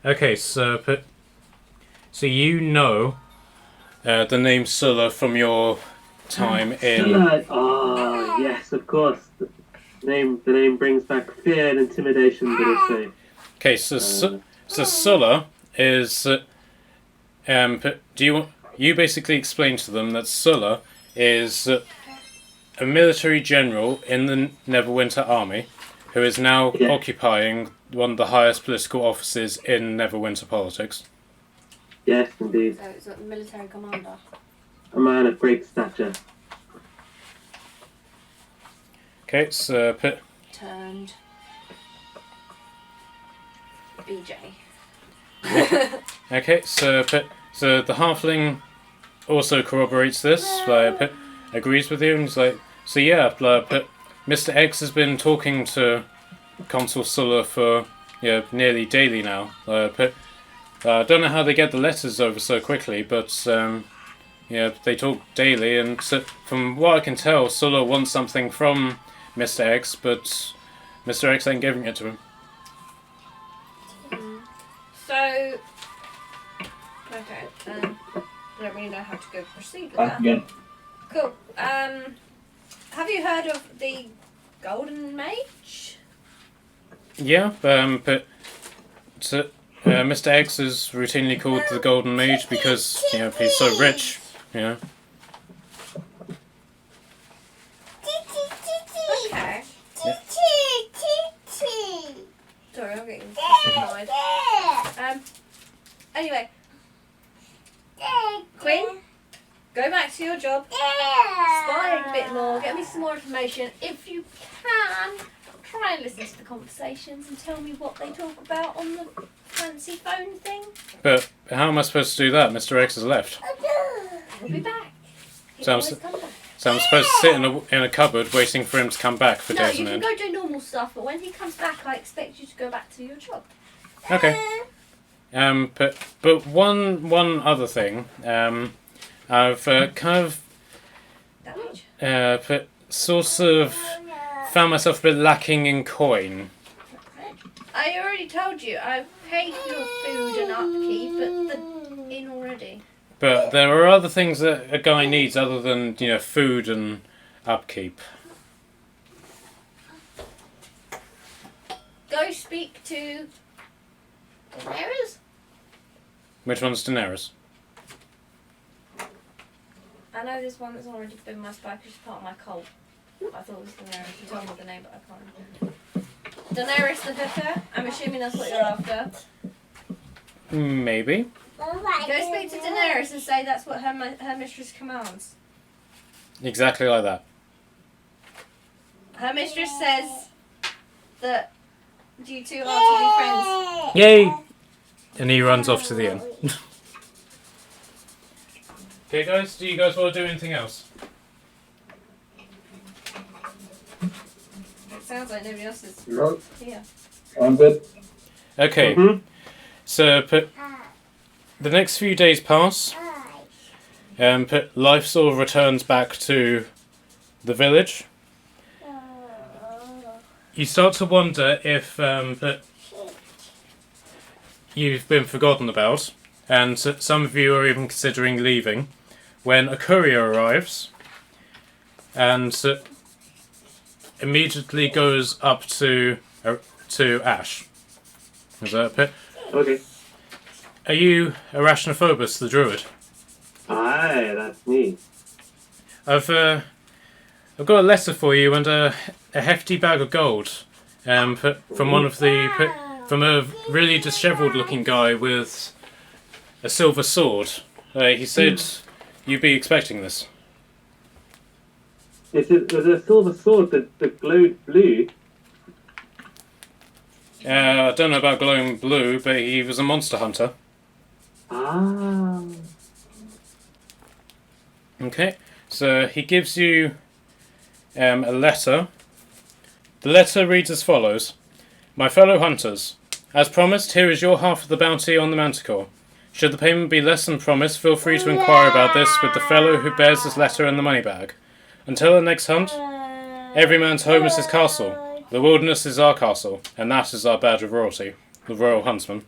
Okay, so you know the name Sulla from your time in. Yes, of course. The name brings back fear and intimidation, but also... Okay, so Sulla is. You basically explain to them that Sulla is a military general in the Neverwinter army who is now Yeah. occupying one of the highest political offices in Neverwinter politics. Yes, indeed. So it's a military commander. A man of great stature. Okay, so Turned. BJ. okay, so the halfling also corroborates this. Like, agrees with you, and he's like, so yeah, Mr. X has been talking to Consul Sulla for nearly daily now. I don't know how they get the letters over so quickly, but they talk daily, and so, from what I can tell, Sulla wants something from Mr. X, but Mr. X ain't giving it to him. So, okay, I don't really know how to go proceed with Back that. again. Cool. Have you heard of the Golden Mage? Yeah, but Mr. X is routinely called the Golden Mage because he's so rich. Okay. Sorry, I'm getting annoyed. Anyway, Quinn, go back to your job. Spy a bit more. Get me some more information. If you can, try and listen to the conversations and tell me what they talk about on the fancy phone thing. But how am I supposed to do that? Mr. X has left. We'll be back. He Sounds- always comes back. So I'm supposed to sit in a cupboard waiting for him to come back for No, days you on can end. go do normal stuff, but when he comes back, I expect you to go back to your job. Okay. But one other thing. I've kind of Damage. sort of found myself a bit lacking in coin. I already told you, I've paid for your food and upkeep at the inn already. But there are other things that a guy needs other than, food and upkeep. Go speak to Daenerys. Which one's Daenerys? I know there's one that's already been my spy because she's part of my cult. I thought it was Daenerys. You told me the name, but I can't remember. Daenerys the hooker. I'm assuming that's what you're after. Maybe. Go speak to Daenerys and say that's what her mistress commands. Exactly like that. Her mistress says that you two are to be friends. Yay! And he runs off to the inn. Okay, guys, do you guys want to do anything else? It sounds like nobody else is No. here. I'm good. Okay, so the next few days pass, and life sort of returns back to the village. You start to wonder if you've been forgotten about, and some of you are even considering leaving, when a courier arrives and immediately goes up to Ash. Is that it? Okay. Are you Arachnophobus, the druid? Aye, that's me. I've got a letter for you and a hefty bag of gold from from a really dishevelled-looking guy with a silver sword. He said you'd be expecting this. Was it a silver sword that glowed blue? I don't know about glowing blue, but he was a monster hunter. Ah. Okay, so he gives you a letter. The letter reads as follows. My fellow hunters, as promised, here is your half of the bounty on the Manticore. Should the payment be less than promised, feel free to inquire about this with the fellow who bears this letter in the money bag. Until the next hunt, every man's home is his castle. The wilderness is our castle, and that is our badge of royalty, the Royal Huntsman.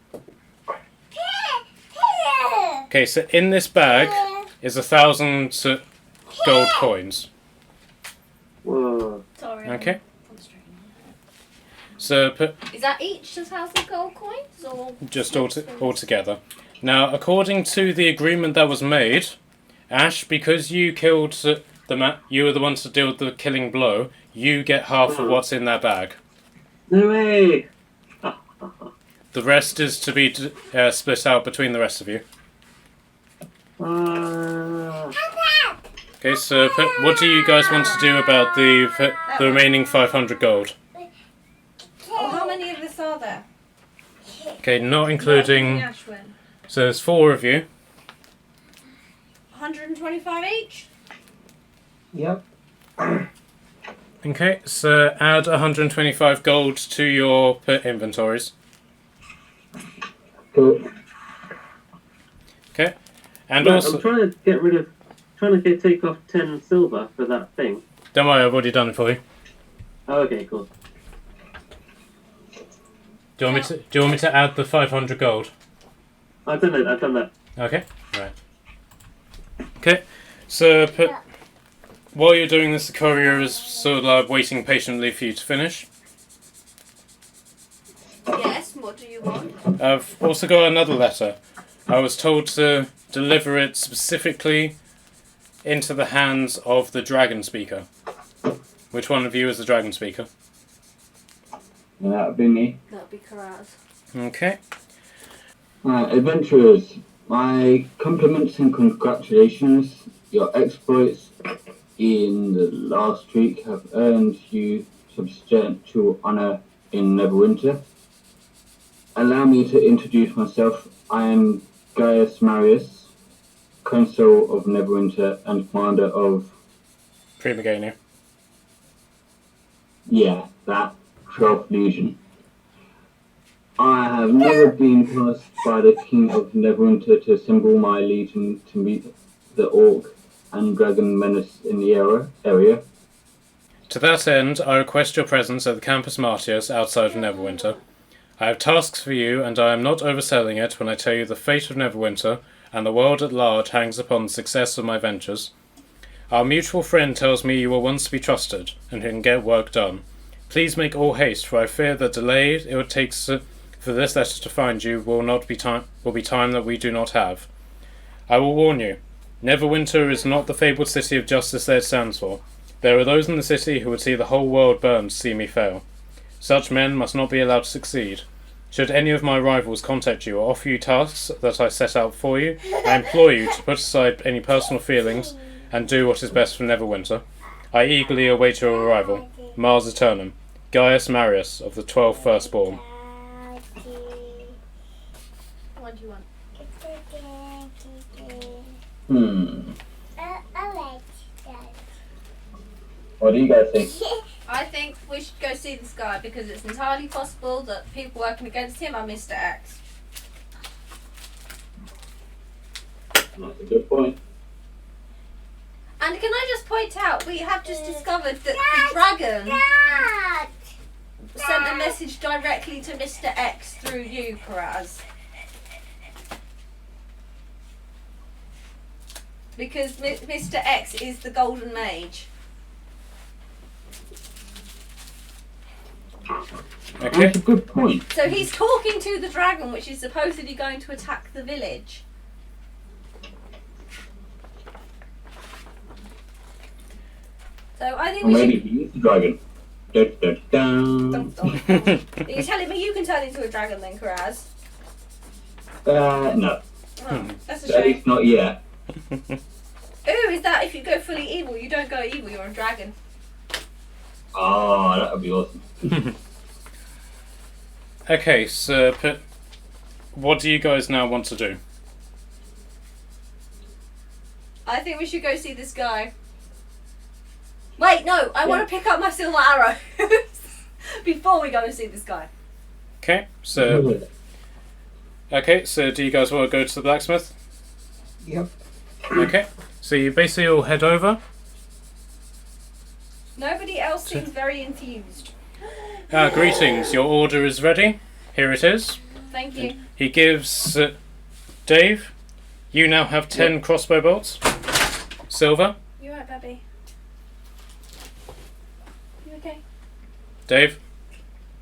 Okay, so in this bag is 1,000 gold coins. Whoa. Sorry. Okay. So Is that each 1,000 gold coins or just all together. Now, according to the agreement that was made, Ash, because you killed you were the one to deal with the killing blow, you get half of what's in that bag. No way. The rest is to be split out between the rest of you. Okay, so what do you guys want to do about the remaining 500 gold? Oh, how many of us are there? Okay, not including... Ashwin. So there's 4 of you. 125 each? Yep. Okay, so add 125 gold to your inventories. Cool. Okay, and Right, also... I'm trying to take off 10 silver for that thing. Don't worry, I've already done it for you. Oh, okay, cool. Do you want me to add the 500 gold? I've done that. Okay, right. Okay, so while you're doing this, the courier is sort of waiting patiently for you to finish. Yes, what do you want? I've also got another letter. I was told to deliver it specifically into the hands of the Dragon Speaker. Which one of you is the Dragon Speaker? And that would be me. That'll be Karaz. Okay. Adventurers, my compliments and congratulations. Your exploits in the last week have earned you substantial honour in Neverwinter. Allow me to introduce myself. I am Campus Martius, Consul of Neverwinter and commander of Primigania. Yeah, that 12 fusion. I have never been tasked by the King of Neverwinter to assemble my legion to meet the orc and dragon menace in the area. To that end, I request your presence at the Campus Martius outside of Neverwinter. I have tasks for you, and I am not overselling it when I tell you the fate of Neverwinter and the world at large hangs upon the success of my ventures. Our mutual friend tells me you will once be trusted, and can get work done. Please make all haste, for I fear the delay it would take for this letter to find you will be time that we do not have. I will warn you, Neverwinter is not the fabled city of justice that it stands for. There are those in the city who would see the whole world burn to see me fail. Such men must not be allowed to succeed. Should any of my rivals contact you or offer you tasks that I set out for you, I implore you to put aside any personal feelings and do what is best for Neverwinter. I eagerly await your arrival. Mars Eternum, Gaius Marius of the 12 Firstborn. What do you want? What do you guys think? I think we should go see this guy because it's entirely possible that people working against him are Mr. X. That's a good point. And can I just point out, we have just discovered that the dragon sent a message directly to Mr. X through you, Karaz. Because Mr. X is the Golden Mage. Okay. That's a good point. So he's talking to the dragon, which is supposedly going to attack the village. So I think Or we maybe should... he is the dragon. Dun, dun, dun. Dum, dum, dum. Are you telling me you can turn into a dragon then, Karaz? No. Oh, that's a At shame. least not yet. Ooh, is that if you go fully evil? You don't go evil, you're a dragon. Oh, that would be awesome. Okay, so what do you guys now want to do? I think we should go see this guy. Wait, no, I want to pick up my silver arrow before we go and see this guy. Okay, so do you guys want to go to the blacksmith? Yep. Okay, so you basically all head over. Nobody else seems very enthused. Greetings, your order is ready. Here it is. Thank you. He gives Dave, you now have 10 crossbow bolts. Silver. You right, Babby? You okay? Dave,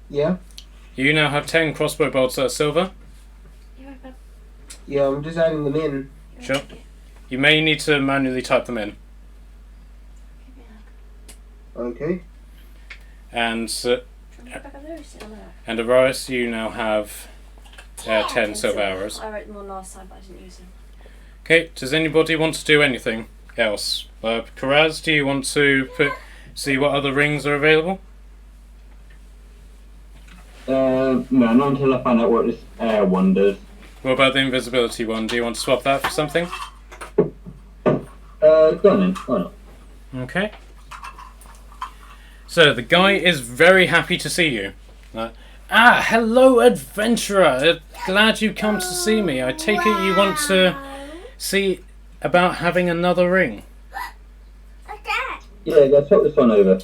Yeah. you now have 10 crossbow bolts that are silver. You right, Bab? Yeah, I'm just adding them in. You Sure. right? You may need to manually type them in. Give me a hug. Okay. And Do you want to put back up there or sit on there? and Arias, you now have 10 silver arrows. I wrote them on last time, but I didn't use them. Okay, does anybody want to do anything else? Karaz, do you want to see what other rings are available? No, not until I find out what this air one does. What about the invisibility one? Do you want to swap that for something? Go on then, why not? Okay. So the guy is very happy to see you. Hello, adventurer. Glad you come to see me. I take it you want to see about having another ring. Yeah, go swap this one over.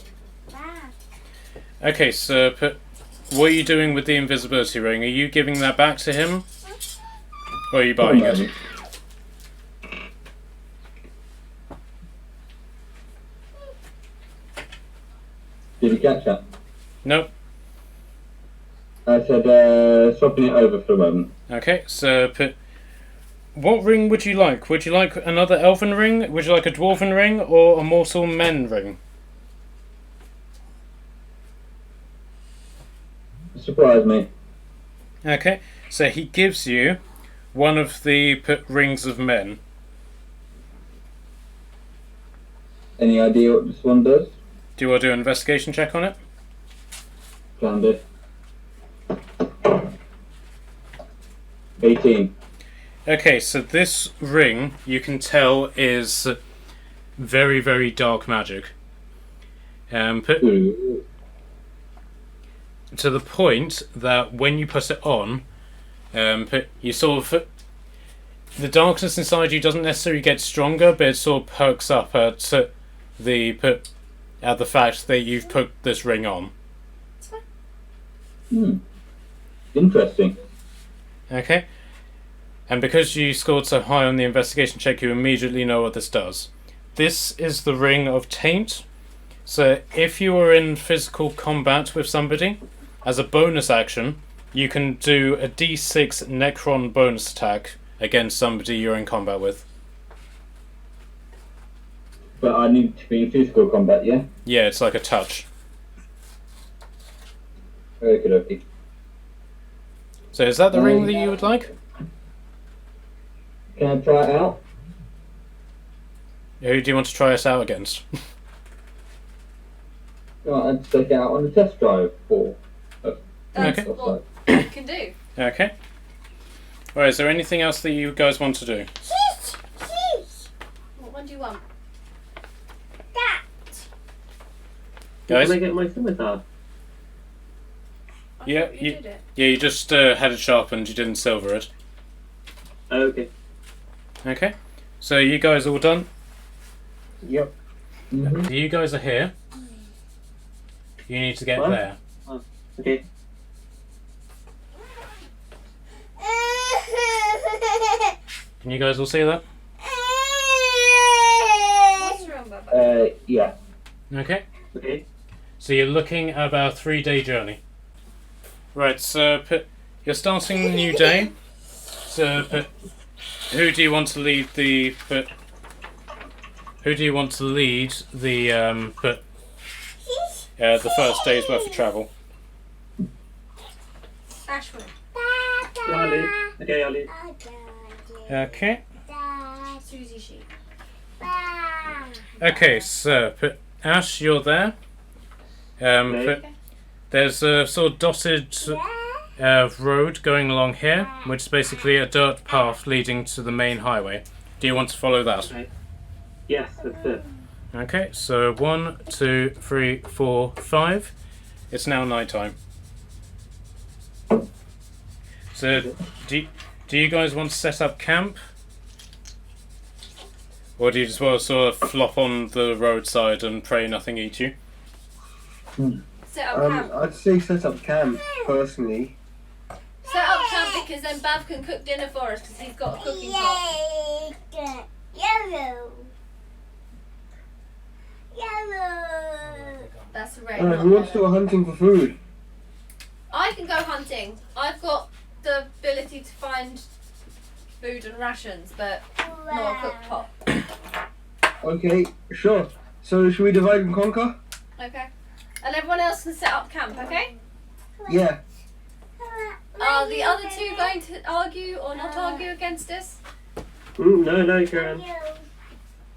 Okay, so what are you doing with the invisibility ring? Are you giving that back to him? Or are you buying it? Did you catch that? Nope. I said swapping it over for a moment. Okay, so what ring would you like? Would you like another elven ring? Would you like a dwarven ring or a mortal men ring? Surprise me. Okay, so he gives you one of the rings of men. Any idea what this one does? Do you want to do an investigation check on it? Can do. 18. Okay, so this ring, you can tell, is very, very dark magic. Put Ooh. to the point that when you put it on, you sort of the darkness inside you doesn't necessarily get stronger, but it sort of perks up at the fact that you've put this ring on. Interesting. Okay. And because you scored so high on the investigation check, you immediately know what this does. This is the Ring of Taint. So if you are in physical combat with somebody, as a bonus action, you can do a D6 Necron bonus attack against somebody you're in combat with. But I need to be in physical combat, yeah? Yeah, it's like a touch. Okay. So is that the ring that you would like? Can I try it out? Who do you want to try us out against? Right, I'd take it out on a test drive for. That's Okay. what you can do. Okay. Alright, is there anything else that you guys want to do? What one do you want? Guys? Can I get my scimitar? I Yeah, thought you did it. Yeah, you just had it sharpened, you didn't silver it. Okay. Okay. So you guys all done? Yep. You guys are here. You need to get What? there. Okay. Can you guys all see that? What's wrong, Bubba? Yeah. Okay. Okay. So you're looking at about a 3-day journey. Right, so you're starting the new day. So who do you want to lead the first day's worth of travel? Ashwin. Yeah, I'll leave. Okay, I'll leave. Okay. Susie Sheep. Okay, so Ash, you're there. Okay. There's a sort of dotted road going along here, which is basically a dirt path leading to the main highway. Do you want to follow that? Okay. Yes, that's it. Okay, so 1, 2, 3, 4, 5. It's now night time. So, do you guys want to set up camp? Or do you just want to sort of flop on the roadside and pray nothing eats you? Set up camp. I'd say set up camp, personally. Set up camp because then Bav can cook dinner for us because he's got a cooking pot. Yellow. That's red. Who wants to go hunting for food? I can go hunting. I've got the ability to find food and rations, but not a cooked pot. Okay, sure. So should we divide and conquer? Okay. And everyone else can set up camp, okay? Yeah. Are the other two going to argue or not argue against this? No, Karen.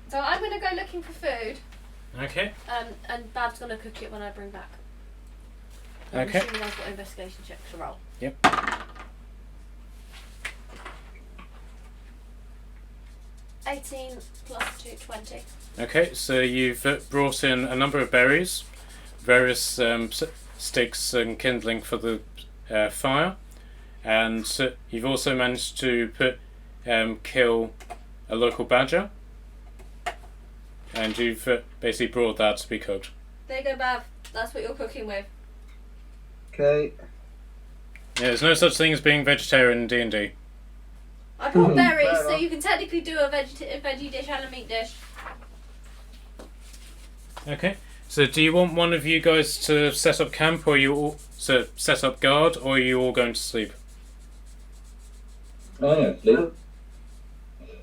So I'm going to go looking for food, Okay. and Bab's going to cook it when I bring back. Okay. I'm assuming I've got investigation checks to roll. Yep. +18 +2, 20. Okay, so you've brought in a number of berries, various sticks and kindling for the fire, and you've also managed to kill a local badger, and you've basically brought that to be cooked. There you go, Bav. That's what you're cooking with. Okay. Yeah, there's no such thing as being vegetarian in D&D. I brought berries, fair so enough. you can technically do a veggie dish and a meat dish. Okay, so do you want one of you guys to set up camp, or you all set up guard, or are you all going to sleep? Oh, yeah, sleep.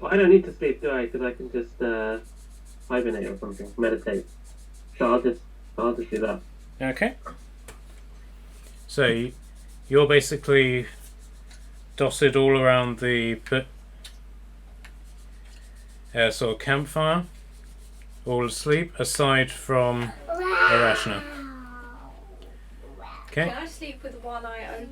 Well, I don't need to sleep, do I? Because I can just hibernate or something, meditate. So I'll just do that. Okay. So you're basically dotted all around the sort of campfire, all asleep, aside from Arashna. Okay. Can I sleep with one eye open?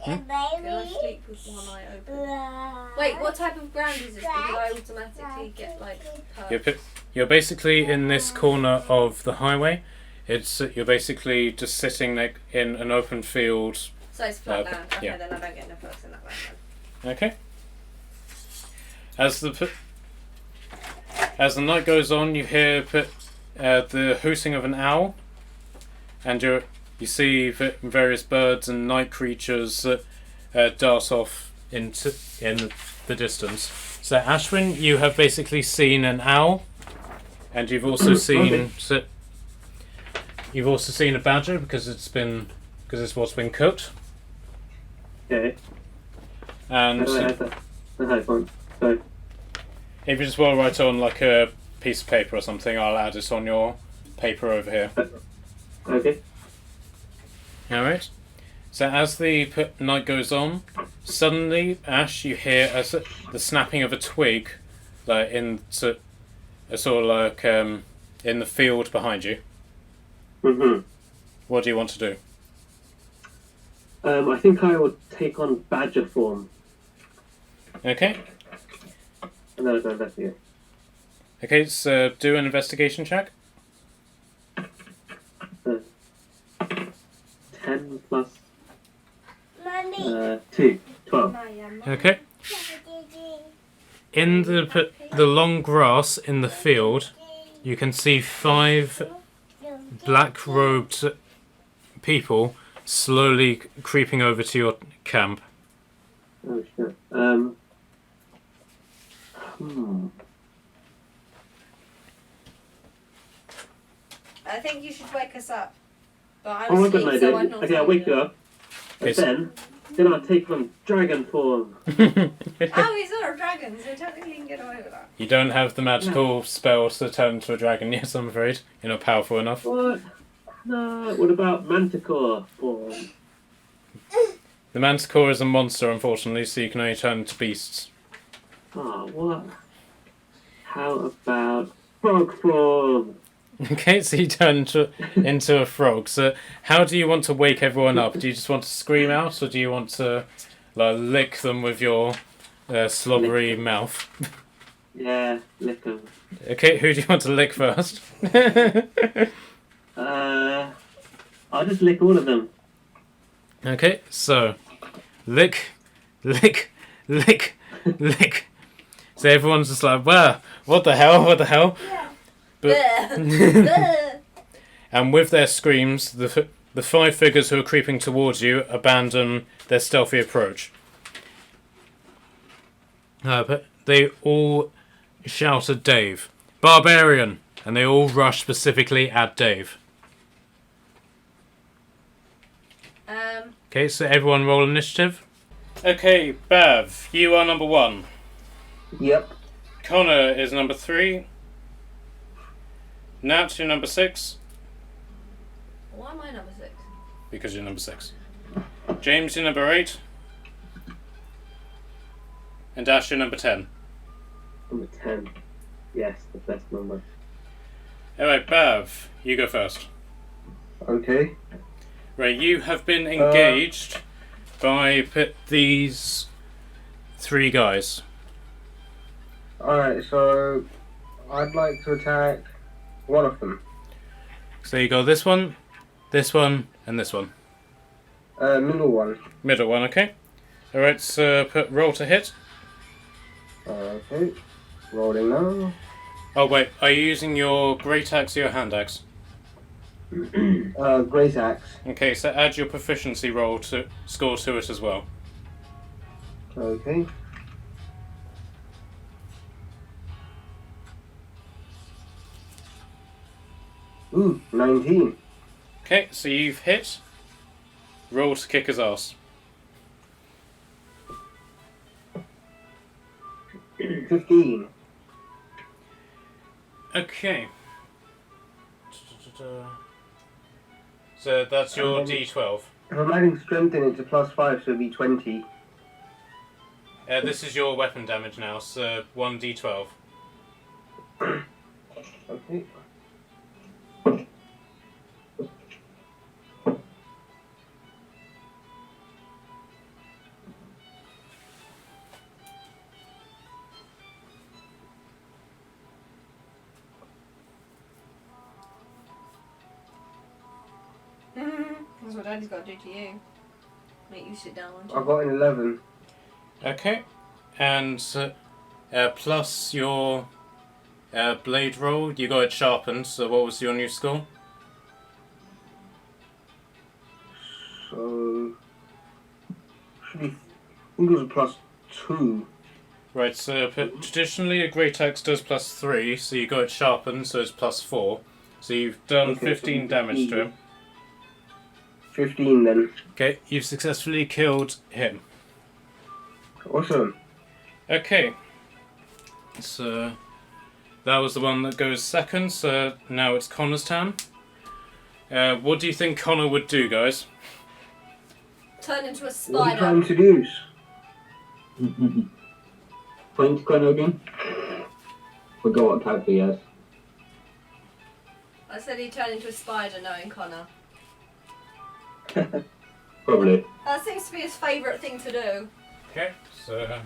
Baby. Can I sleep with one eye open? Wait, what type of ground is this? Because I automatically get like perks. You're basically in this corner of the highway. You're basically just sitting in an open field. So it's flat land. Okay, yeah. then I don't get enough books in that land then. Okay. As the night goes on, you hear the hooting of an owl, and you see various birds and night creatures dart off in the distance. So Ashwin, you have basically seen an owl, and you've also seen a badger because it's what's been cooked. Okay. And So, if you just want to write on like a piece of paper or something, I'll add it on your paper over here. okay. Alright. So as the night goes on, suddenly, Ash, you hear the snapping of a twig, like in the field behind you. Mhm. What do you want to do? I think I will take on badger form, Okay. and then I'll go investigate. Okay, so do an investigation check. 10 plus Mommy. 2, 12. Okay. In the long grass in the field, you can see 5 black-robed people slowly creeping over to your camp. Oh shit. I think you should wake us up. But Oh, I'm I've got an asleep, so I'm idea. not Okay, I'll wake you up. Yes. And then I'll take on dragon form. Oh, he's not a dragon, so technically you can get away with that. You don't have the magical spell to turn into a dragon, yes, I'm afraid. You're not powerful enough. What? No. What about manticore form? The manticore is a monster, unfortunately, so you can only turn into beasts. Oh, what? How about frog form? Okay, so you turn into a frog. So how do you want to wake everyone up? Do you just want to scream out, or do you want to lick them with your slobbery mouth? Yeah, lick 'em. Okay, who do you want to lick first? I'll just lick all of them. Okay, so lick, lick, lick, lick. So everyone's just like, "Wow, what the hell? What the hell?" But and with their screams, the 5 figures who are creeping towards you abandon their stealthy approach. But they all shout at Dave, "Barbarian!" and they all rush specifically at Dave. Okay, so everyone roll initiative. Okay, Bav, you are number 1. Yep. Connor is number 3. Nat, you're number 6. Why am I number 6? Because you're number 6. James, you're number 8. And Dash, you're number 10. Number 10. Yes, the best number. Alright, Bav, you go first. Okay. Right, you have been engaged by these 3 guys. Alright, so I'd like to attack one of them. So you got this one, and this one. Middle one. Middle one, okay. Alright, so roll to hit. Okay. Rolling now. Oh wait, are you using your great axe or your hand axe? Great axe. Okay, so add your proficiency roll to score to it as well. Okay. Ooh, 19. Okay, so you've hit. Roll to kick his ass. 15. Okay. So that's your D12. If I'm adding strength in it to +5, so it'd be 20. This is your weapon damage now, so 1D12. Okay. That's what Daddy's got to do to you. Make you sit down. I got an 11. Okay. And plus your blade roll, you got it sharpened, so what was your new score? So, should be, I think it was a +2. Right, so traditionally a great axe does +3, so you got it sharpened, so it's +4. So you've done Okay, 15 damage to him. 15 then. Okay, you've successfully killed him. Awesome. Okay, so that was the one that goes second, so now it's Connor's turn. What do you think Connor would do, guys? Turn into a What are you spider. trying to do? Point Connor again. Forgot what character he has. I said he'd turn into a spider knowing Connor. Probably. That seems to be his favourite thing to do. Okay, so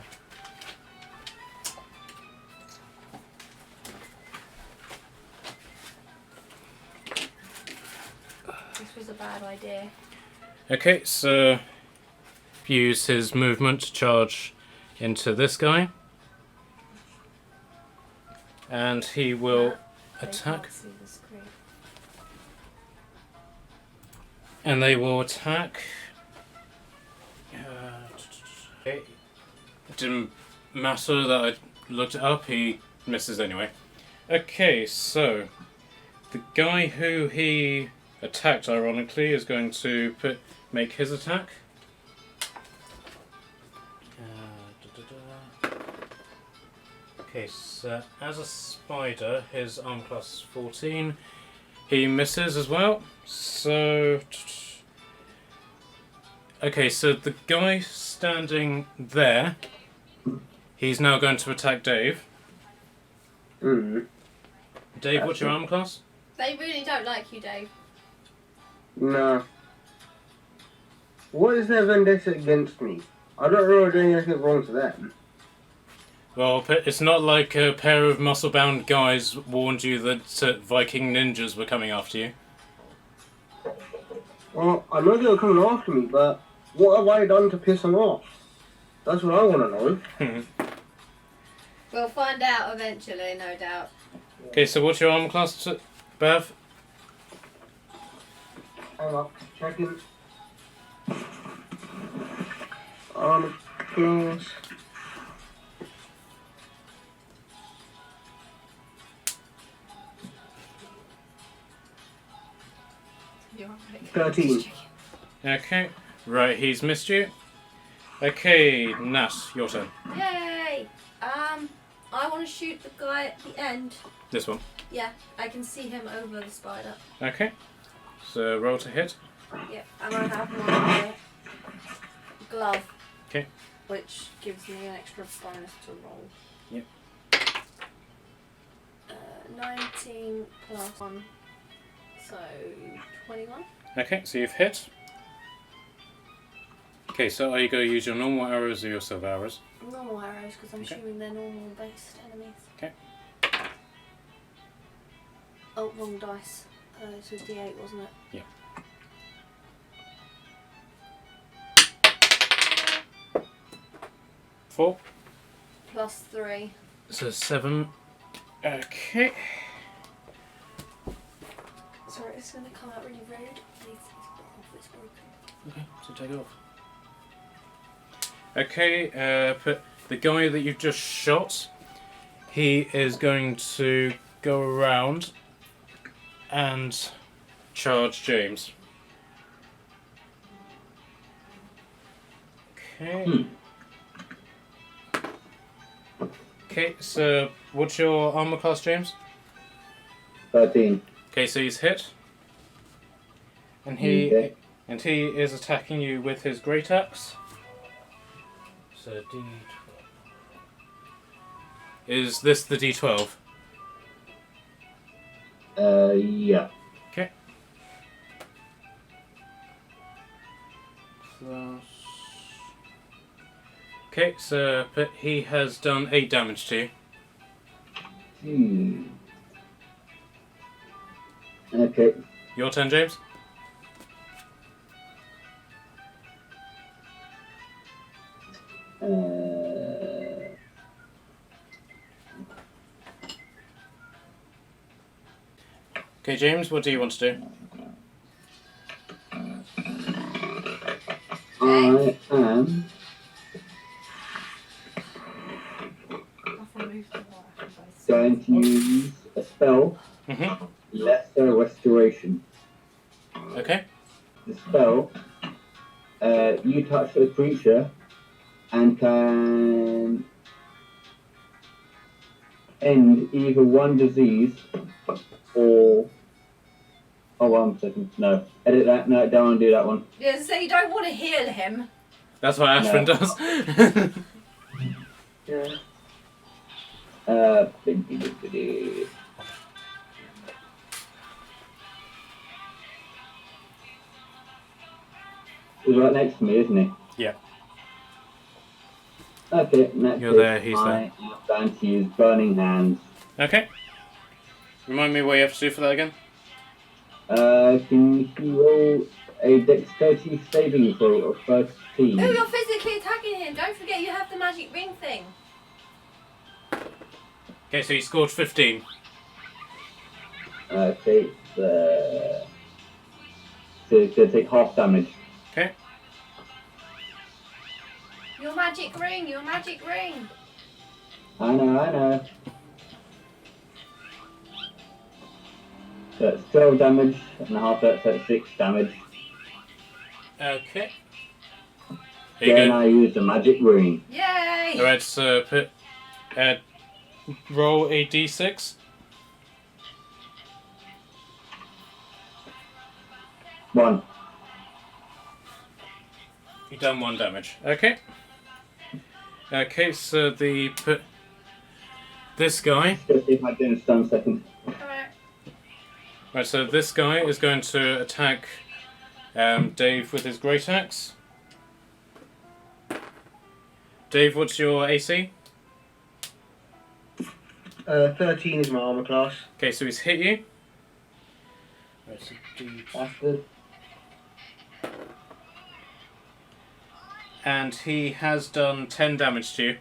This was a bad idea. okay, so use his movement to charge into this guy, and he will They attack. can't see the screen. And they will attack. Okay. It didn't matter that I looked it up, he misses anyway. Okay, so the guy who he attacked, ironically, is going to make his attack. Okay, so as a spider, his arm class is 14. He misses as well. So, okay, so the guy standing there, he's now going to attack Dave. Dave, what's your armor class? They really don't like you, Dave. Nah. What is their vendetta against me? I don't remember doing anything wrong to them. Well, it's not like a pair of muscle-bound guys warned you that Viking ninjas were coming after you. Well, I know they were coming after me, but what have I done to piss them off? That's what I want to know. We'll find out eventually, no doubt. Okay, so what's your armor class, Bev? Hang on, checking. Class. You're right. 13. Okay, right, he's missed you. Okay, Nat, your turn. Yay! I want to shoot the guy at the end. This one. Yeah, I can see him over the spider. Okay, so roll to hit. Yeah, and I have my glove. Okay. Which gives me an extra bonus to roll. Yep. 19 plus 1, so 21. Okay, so you've hit. Okay, so are you going to use your normal arrows or your silver arrows? Normal arrows, because I'm Okay. assuming they're normal based enemies. Okay. Oh, wrong dice. This was D8, wasn't it? Yeah. Four. Plus 3. So 7. Okay. Sorry, it's going to come out really rude. It's broken. Okay, so take it off. Okay, but the guy that you've just shot, he is going to go around and charge James. Okay. Okay, so what's your armor class, James? 13. Okay, so he's hit. And he is attacking you with his great axe. So D12. Is this the D12? Yeah. Okay. Plus. Okay, so but he has done 8 damage to you. Okay. Your turn, James. Okay, James, what do you want to do? I am going to use a spell, Mm-hmm. Lesser Restoration. Okay. The spell, you touch a creature and can end either one disease or... Oh, 1 second. No. Edit that. No, don't want to do that one. Yeah, so you don't want to heal him. That's what Ashwin No. does. Yeah. He's right next to me, isn't he? Yeah. Okay, next You're there, he's there. I am going to use Burning Hands. Okay. Remind me what you have to do for that again? Can you roll a dexterity saving throw of 13? Oh, you're physically attacking him. Don't forget you have the magic ring thing. Okay, so you scored 15. Okay, so it's going to take half damage. Okay. Your magic ring. Your magic ring. I know. So it's 12 damage, and half that's 6 damage. Okay. Here you Then go. I use the magic ring. Yay! Alright, so roll a d6. One. You've done 1 damage. Okay. Okay, so this guy. Let's see if I do in stun second. Alright. Right, so this guy is going to attack Dave with his great axe. Dave, what's your AC? 13 is my armor class. Okay, so he's hit you. Right, so That's good. and he has done 10 damage to you.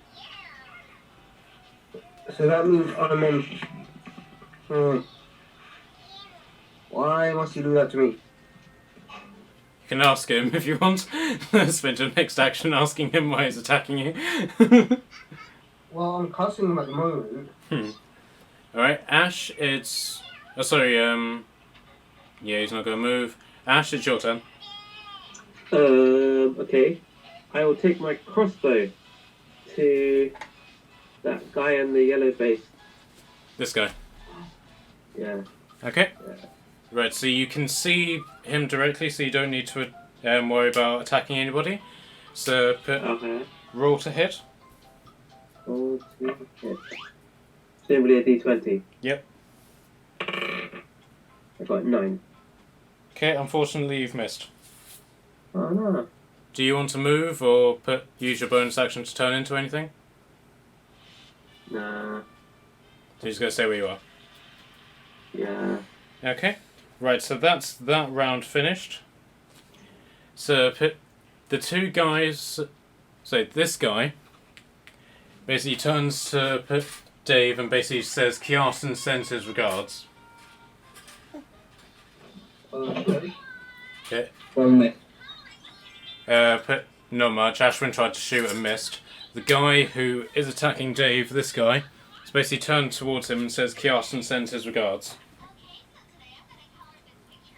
So that means I'm on. Why must you do that to me? You can ask him if you want. Spend your next action asking him why he's attacking you. Well, I'm cussing him at the moment. Alright, Ash, it's... Oh, sorry, yeah, he's not going to move. Ash, it's your turn. Okay. I will take my crossbow to that guy in the yellow base. This guy. Yeah. Okay. Right, so you can see him directly, so you don't need to worry about attacking anybody. So Okay. roll to hit. Roll to hit. Simply a d20. Yep. I got 9. Okay, unfortunately you've missed. Oh no. Do you want to move or use your bonus action to turn into anything? Nah. So you're just going to stay where you are. Yeah. Okay. Right, so that's that round finished. So the two guys... So this guy basically turns to Dave and basically says, Kiartan sends his regards. Okay. Okay. Well, mate. Not much. Ashwin tried to shoot and missed. The guy who is attacking Dave, this guy, is basically turned towards him and says, Kiartan sends his regards.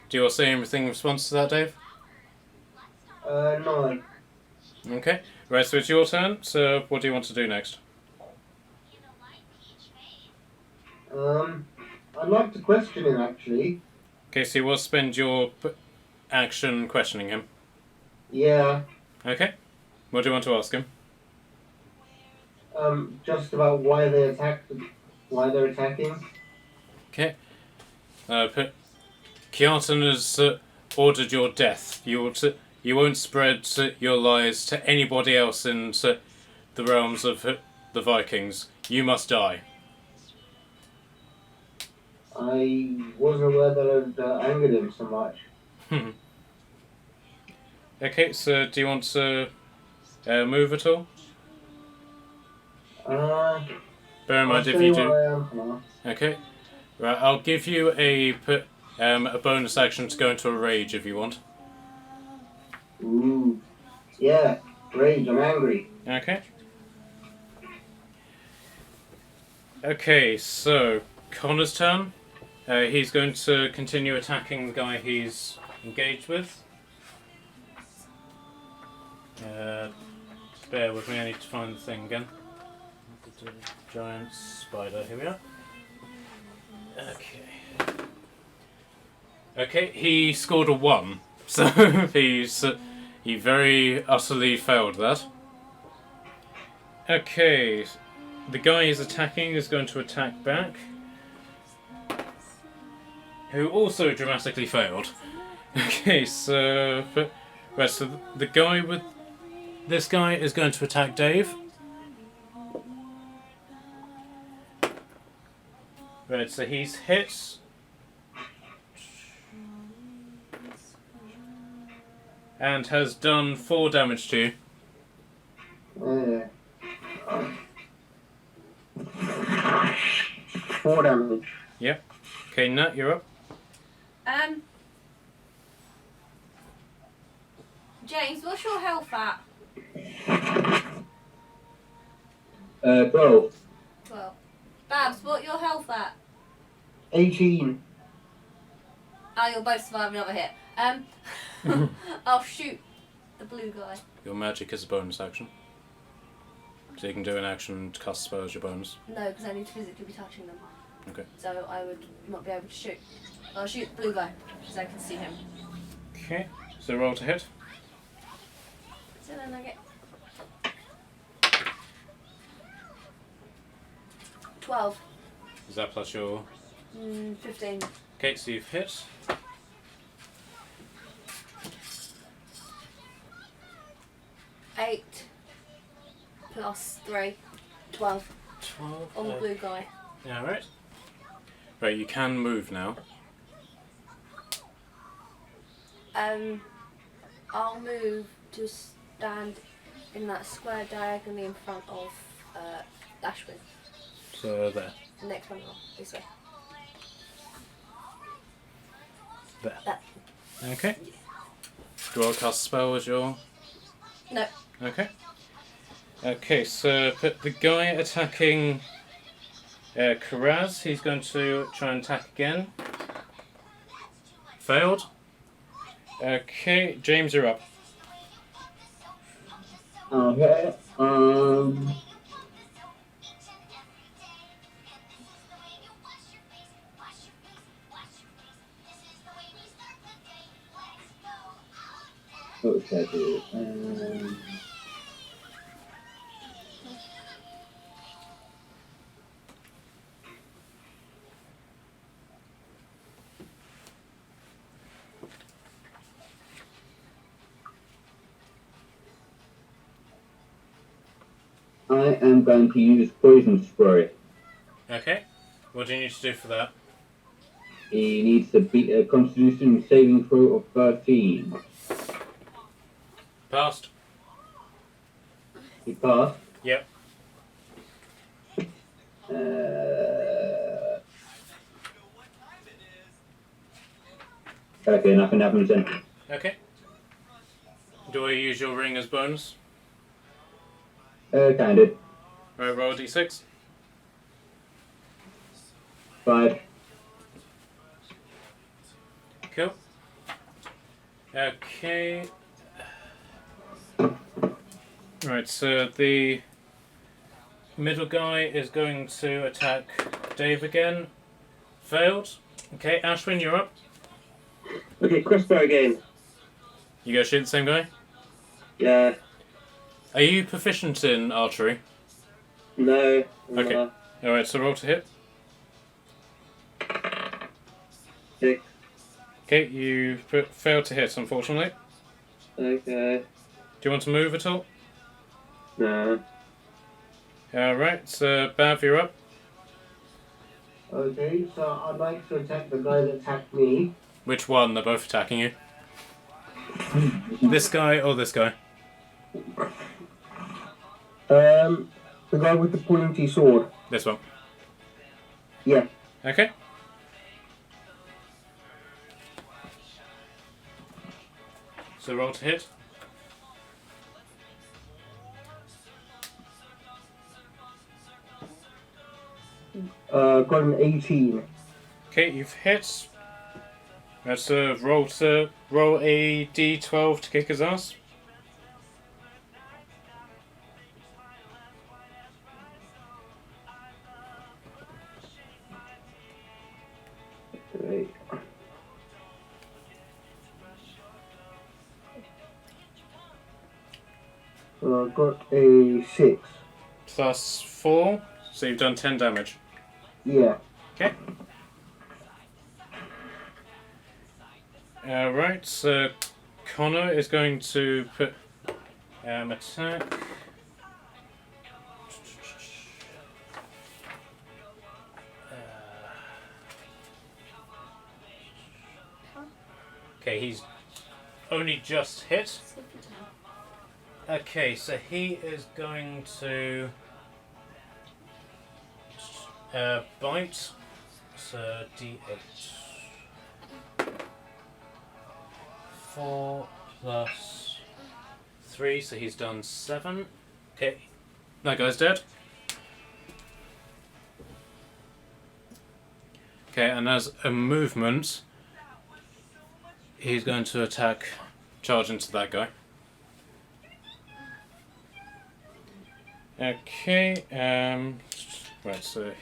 Do you all say anything in response to that, Dave? No. Okay. Right, so it's your turn. So what do you want to do next? I'd like to question him, actually. Okay, so you will spend your action questioning him. Yeah. Okay. What do you want to ask him? Just about why they're attacking. Okay. Kiartan has ordered your death. You won't spread your lies to anybody else in the realms of the Vikings. You must die. I wasn't aware that it angered him so much. Okay, so do you want to move at all? Bear in mind if you do. I am for now. Okay. Right, I'll give you a A bonus action to go into a rage if you want. Ooh. Yeah. Rage. I'm angry. Okay. Okay, so Connor's turn. He's going to continue attacking the guy he's engaged with. Just bear with me, I need to find the thing again. The giant spider, here we are. Okay. Okay, he scored a 1, so he very utterly failed that. Okay, the guy he's attacking is going to attack back, who also dramatically failed. Okay, so the guy with this guy is going to attack Dave. Right, so he's hit. And has done 4 damage to you. Yeah. 4 damage. Yep. Okay, Nat, you're up. James, what's your health at? 12. 12. Babs, what's your health at? 18. Oh, you'll both survive another hit. I'll shoot the blue guy. Your magic is a bonus action. So you can do an action to cast spell as your bonus. No, because I need to physically be touching them. Okay. So I would not be able to shoot. I'll shoot the blue guy, because I can see him. Okay, so roll to hit. So then I get 12. Is that plus your... 15. Okay, so you've hit. Eight plus 3. 12. 12. On the blue guy. Yeah, right. Right, you can move now. I'll move to stand in that square diagonally in front of Ashwin. So there. The next one, this way. There. That. Okay. Do I cast spell as your... No. Okay. Okay, so put the guy attacking Karaz, he's going to try and attack again. Failed. Okay, James, you're up. Okay. What should I do? I am going to use poison spray. Okay. What do you need to do for that? He needs to beat a Constitution saving throw of 13. Passed. He passed. Yep. Okay, nothing happens then. Okay. Do I use your ring as bonus? Kind of. Right, roll a d6. 5. Cool. Okay. Right, so the middle guy is going to attack Dave again. Failed. Okay, Ashwin, you're up. Okay, crossbow again. You go shoot the same guy? Yeah. Are you proficient in archery? No. Okay. Alright, so roll to hit. 6. Okay, you failed to hit, unfortunately. Okay. Do you want to move at all? No. Alright, so Bav, you're up. Okay, so I'd like to attack the guy that attacked me. Which one? They're both attacking you. This guy or this guy? The guy with the pointy sword. This one. Yeah. Okay. So roll to hit. Got an 18. Okay, you've hit. Let's roll a d12 to kick his ass. Right. So I got a 6. Plus 4, so you've done 10 damage. Yeah. Okay. Right, so Connor is going to put attack. Okay, he's only just hit. Okay, so he is going to bite. So d8. 4 plus 3, so he's done 7. Okay, that guy's dead. Okay, and as a movement, he's going to charge into that guy. Okay, right, so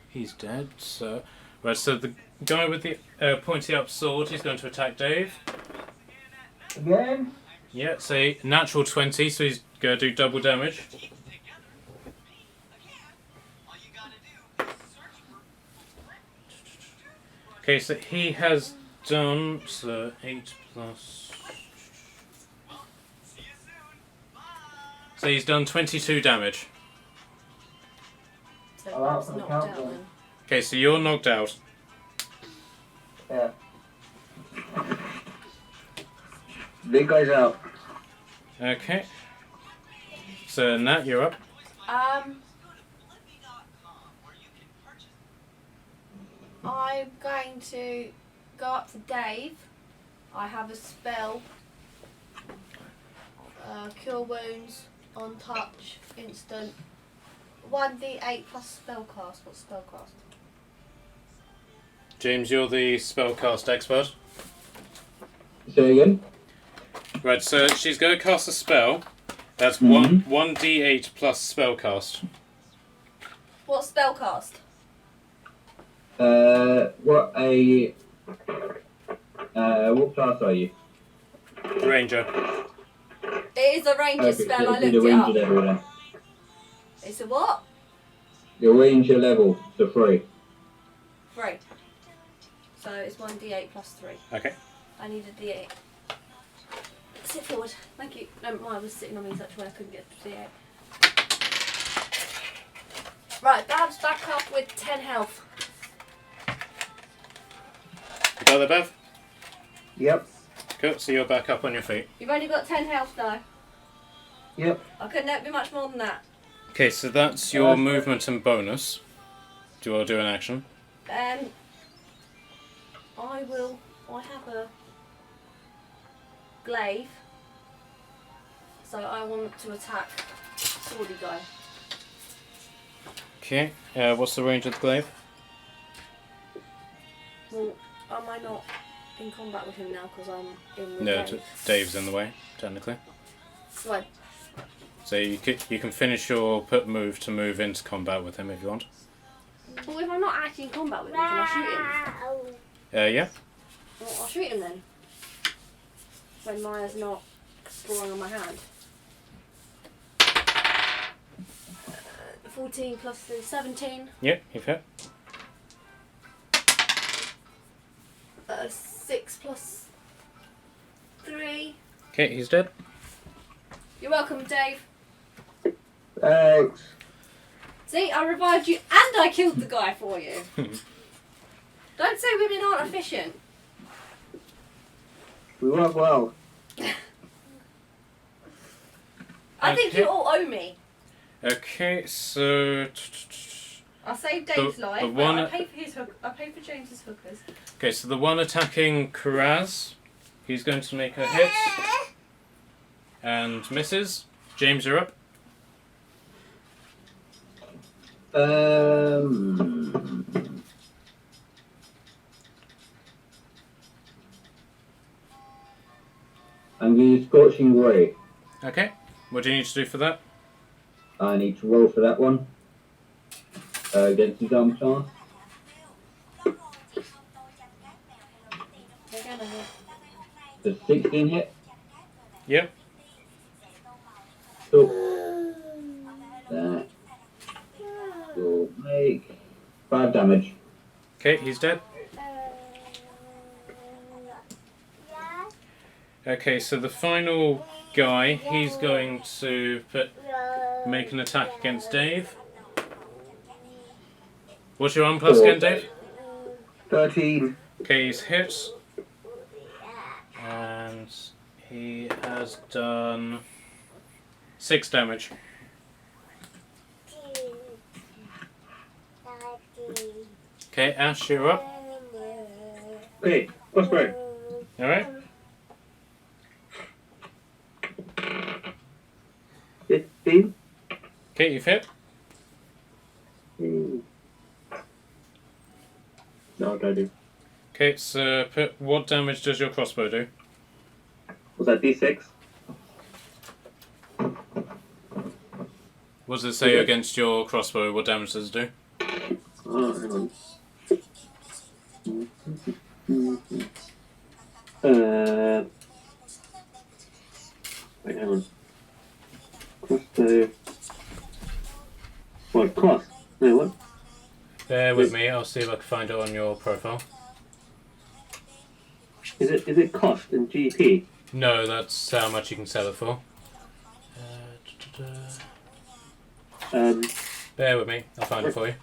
he's dead. So, right, so the guy with the pointy up sword, he's going to attack Dave. Again? Yeah, so natural 20, so he's going to do double damage. Okay, so he has done 8 plus. So he's done 22 damage. So Oh, Bob's that's the knocked count out then. then. Okay, so you're knocked out. Yeah. Big guy's out. Okay. So Nat, you're up. I'm going to go up to Dave. I have a spell. Cure wounds, on touch, instant. 1d8 plus spellcast. What's spellcast? James, you're the spellcast expert. Say again? Right, so she's going to cast a spell. That's Mhm. 1d8 plus spellcast. What's spellcast? What class are you? Ranger. It is a ranger spell, so I it's the looked it ranger up. level then. It's a what? Your ranger level, so 3. 3. So it's 1d8 plus 3. Okay. I need a d8. Sit forward. Thank you. No, mine was sitting on me in such a way I couldn't get the d8. Right, Bab's back up with 10 health. You got that, Bev? Yep. Cool, so you're back up on your feet. You've only got 10 health though. Yep. I couldn't help you much more than that. Okay, so that's your movement and bonus. Do you want to do an action? I have a glaive. So I want to attack Swordy guy. Okay, what's the range of the glaive? Well, am I not in combat with him now because I'm in the No, glaive? Dave's in the way, technically. Right. So you can finish your move to move into combat with him if you want. Well, if I'm not actually in combat with him, can I shoot him? Yeah. Well, I'll shoot him then. When Maya's not scoring on my hand. 14 plus 3, 17. Yeah, you've hit. 6 plus 3. Okay, he's dead. You're welcome, Dave. Thanks. See, I revived you and I killed the guy for you. Don't say women aren't efficient. We work well. I think Okay. you all owe me. Okay, so I saved Dave's The life, but one- I paid for his hook. I paid for James's hookers. okay, so the one attacking Karaz, He's going to make a hit. And misses. James, you're up. I'm going to use Scorching Ray. Okay. What do you need to do for that? I need to roll for that one. Against his arm class. The 16 hit. Yep. Cool. That will make 5 damage. Okay, he's dead. Okay, so the final guy, he's going to make an attack against Dave. What's your arm plus again, Dave? 13. Okay, he's hit. And he has done 6 damage. Okay, Ash, you're up. Okay, crossbow. Alright. 15. Okay, you've hit. No, don't do. Okay, so what damage does your crossbow do? Was that D6? What does it say against your crossbow? What damage does it do? Oh, hang on. Wait, hang on. Crossbow. What? Cost? No, what? Bear with me, I'll see if I can find it on your profile. Is it cost in GP? No, that's how much you can sell it for. Bear with me, I'll find it for you.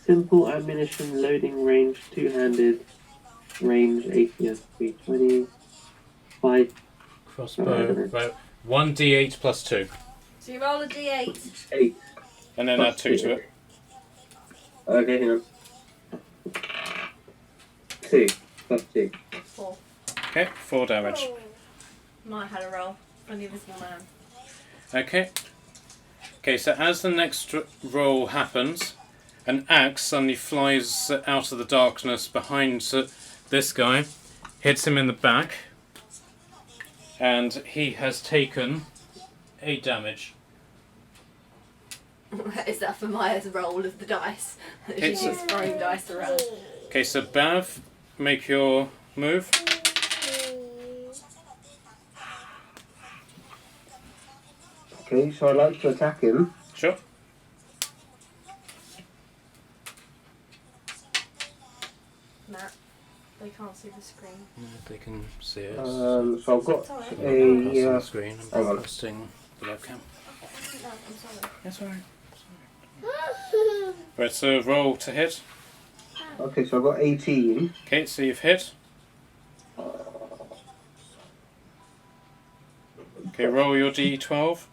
Simple ammunition loading range, two-handed, range 80 of 320, 5. Crossbow, right. 1d8 plus 2. So you roll a d8. 8. And then add 2 to it. Okay, hang on. 2 plus 2. 4. Okay, 4 damage. Might have had a roll. Only invisible man. Okay. Okay, so as the next roll happens, an axe suddenly flies out of the darkness behind this guy, hits him in the back, and he has taken 8 damage. Is that for Maya's roll of the dice? She's It's just throwing dice around. Okay, so Bav, make your move. Okay, so I'd like to attack him. Sure. Matt, they can't see the screen. Yeah, they can see it. So I've got on a the screen. I'm hang on. posting the webcam. No, I'm sorry. That's alright. Right, so roll to hit. Okay, so I've got 18. Okay, so you've hit. Okay, roll your d12.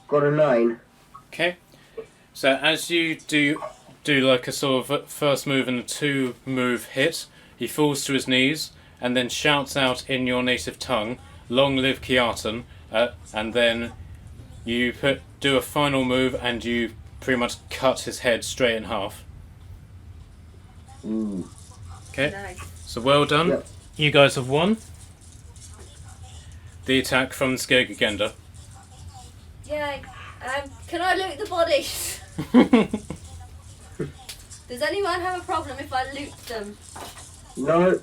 Got a 9. Okay. So as you do like a sort of first move and a 2 move hit, he falls to his knees and then shouts out in your native tongue, "Long live Kiartan," and then you do a final move and you pretty much cut his head straight in half. Okay. Nice. So well done. Yep. You guys have won the attack from the Skirgagenda. Yay. Can I loot the bodies? Does anyone have a problem if I loot them? No.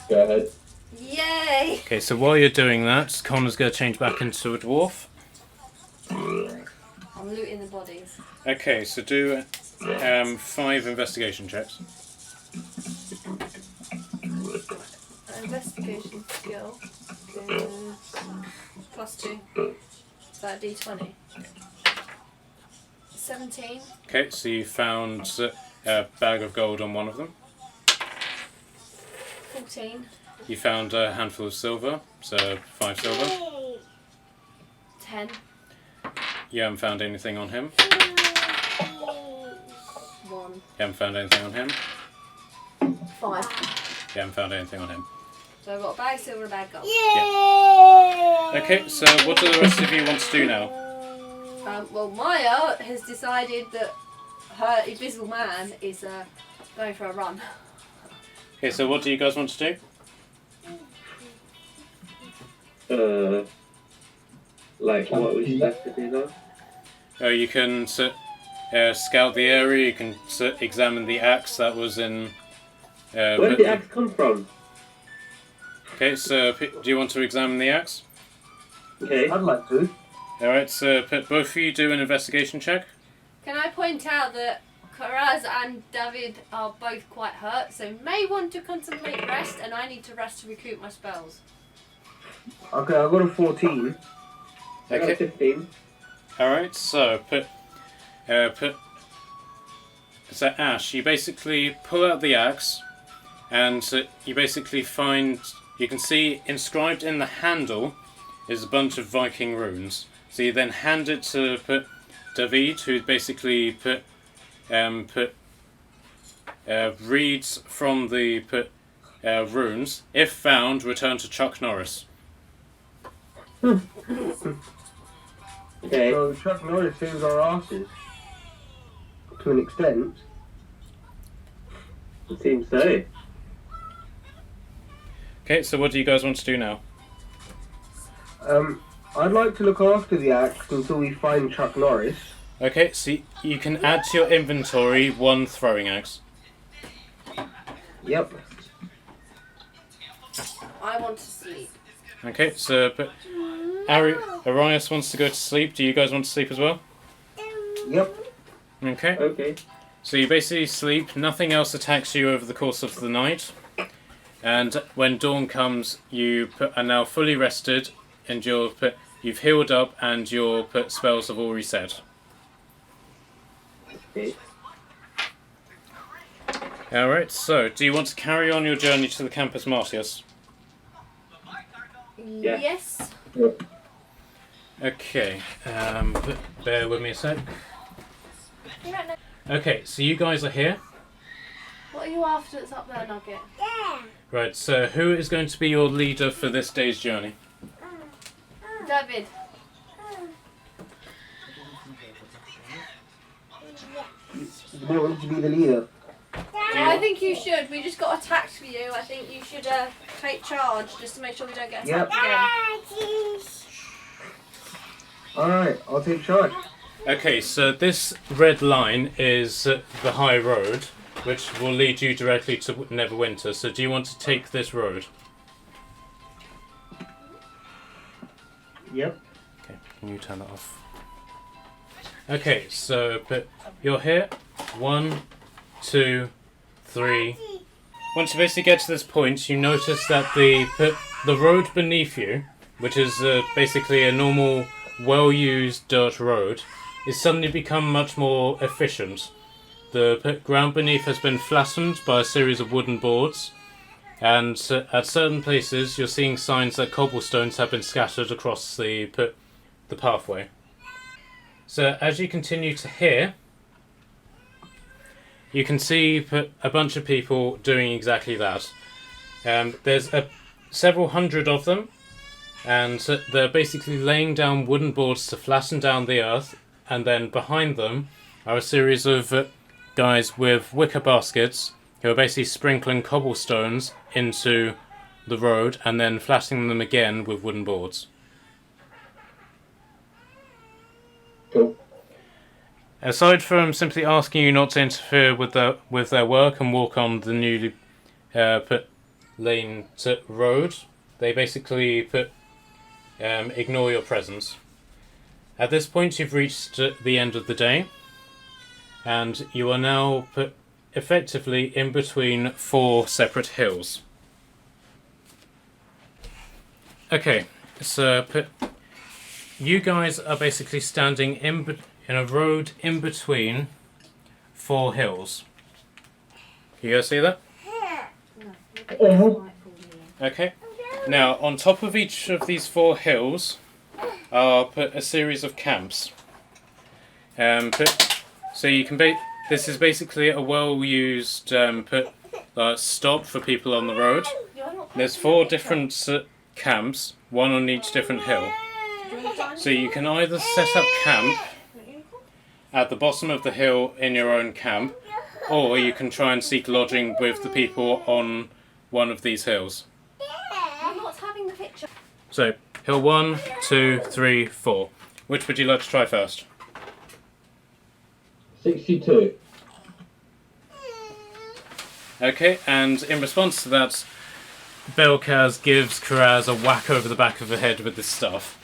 Go ahead. Yay! Okay, so while you're doing that, Connor's going to change back into a dwarf. I'm looting the bodies. Okay, so do 5 investigation checks. Investigation skill is +2. Is that a d20? 17. Okay, so you found a bag of gold on one of them. 14. You found a handful of silver, so 5 silver. 10. You haven't found anything on him. 1. You haven't found anything on him? 5. You haven't found anything on him. So I've got a bag of silver and a bag of gold. Yay! Okay, so what do the rest of you want to do now? Well, Maya has decided that her invisible man is going for a run. Okay, so what do you guys want to do? Like what we supposed to do now? Oh, you can scout the area, you can examine the axe that was in... Where did the axe come from? Okay, so do you want to examine the axe? Okay. I'd like to. Alright, so both of you do an investigation check. Can I point out that Karaz and David are both quite hurt, so may want to contemplate rest, and I need to rest to recoup my spells. Okay, I've got a 14. I got 15. Alright, so so Ash, you basically pull out the axe, and you basically find, you can see inscribed in the handle is a bunch of Viking runes. So you then hand it to David, who basically reads from the runes. If found, return to Chuck Norris. Okay. So Chuck Norris saves our asses. To an extent. It seems so. Okay, so what do you guys want to do now? I'd like to look after the axe until we find Chuck Norris. Okay, so you can add to your inventory 1 throwing axe. Yep. I want to sleep. Okay, so Arias wants to go to sleep. Do you guys want to sleep as well? Yep. Okay. Okay. So you basically sleep, nothing else attacks you over the course of the night. And when dawn comes, you are now fully rested, and you've healed up, and your spells have all reset. Okay. Alright, so do you want to carry on your journey to the Campus Martius? Yeah. Yes. Okay, bear with me a sec. Okay, so you guys are here. What are you after that's up there, Nugget? Yeah. Right, so who is going to be your leader for this day's journey? David. You don't want to be the leader. I think you should. We just got attacked for you. I think you should take charge just to make sure we don't get attacked again. Alright, I'll take charge. Okay, so this red line is the high road, which will lead you directly to Neverwinter. So do you want to take this road? Yep. Okay, can you turn that off? Okay, so you're here. 1, 2, 3. Once you basically get to this point, you notice that the road beneath you, which is basically a normal, well-used dirt road, is suddenly become much more efficient. The ground beneath has been flattened by a series of wooden boards, and at certain places you're seeing signs that cobblestones have been scattered across the pathway. So as you continue to here, you can see a bunch of people doing exactly that. There's several hundred of them, and they're basically laying down wooden boards to flatten down the earth, and then behind them are a series of guys with wicker baskets who are basically sprinkling cobblestones into the road and then flattening them again with wooden boards. Cool. Aside from simply asking you not to interfere with their work and walk on the newly lane road, they basically ignore your presence. At this point, you've reached the end of the day, and you are now effectively in between 4 separate hills. Okay, so you guys are basically standing in a road in between 4 hills. Can you guys see that? Okay. Now, on top of each of these 4 hills are a series of camps. So you can This is basically a well-used stop for people on the road. There's 4 different camps, one on each different hill. So you can either set up camp at the bottom of the hill in your own camp, or you can try and seek lodging with the people on one of these hills. I'm not having the picture. So, hill 1, 2, 3, 4. Which would you like to try first? 62. Okay, and in response to that, Belkaz gives Karaz a whack over the back of the head with this staff.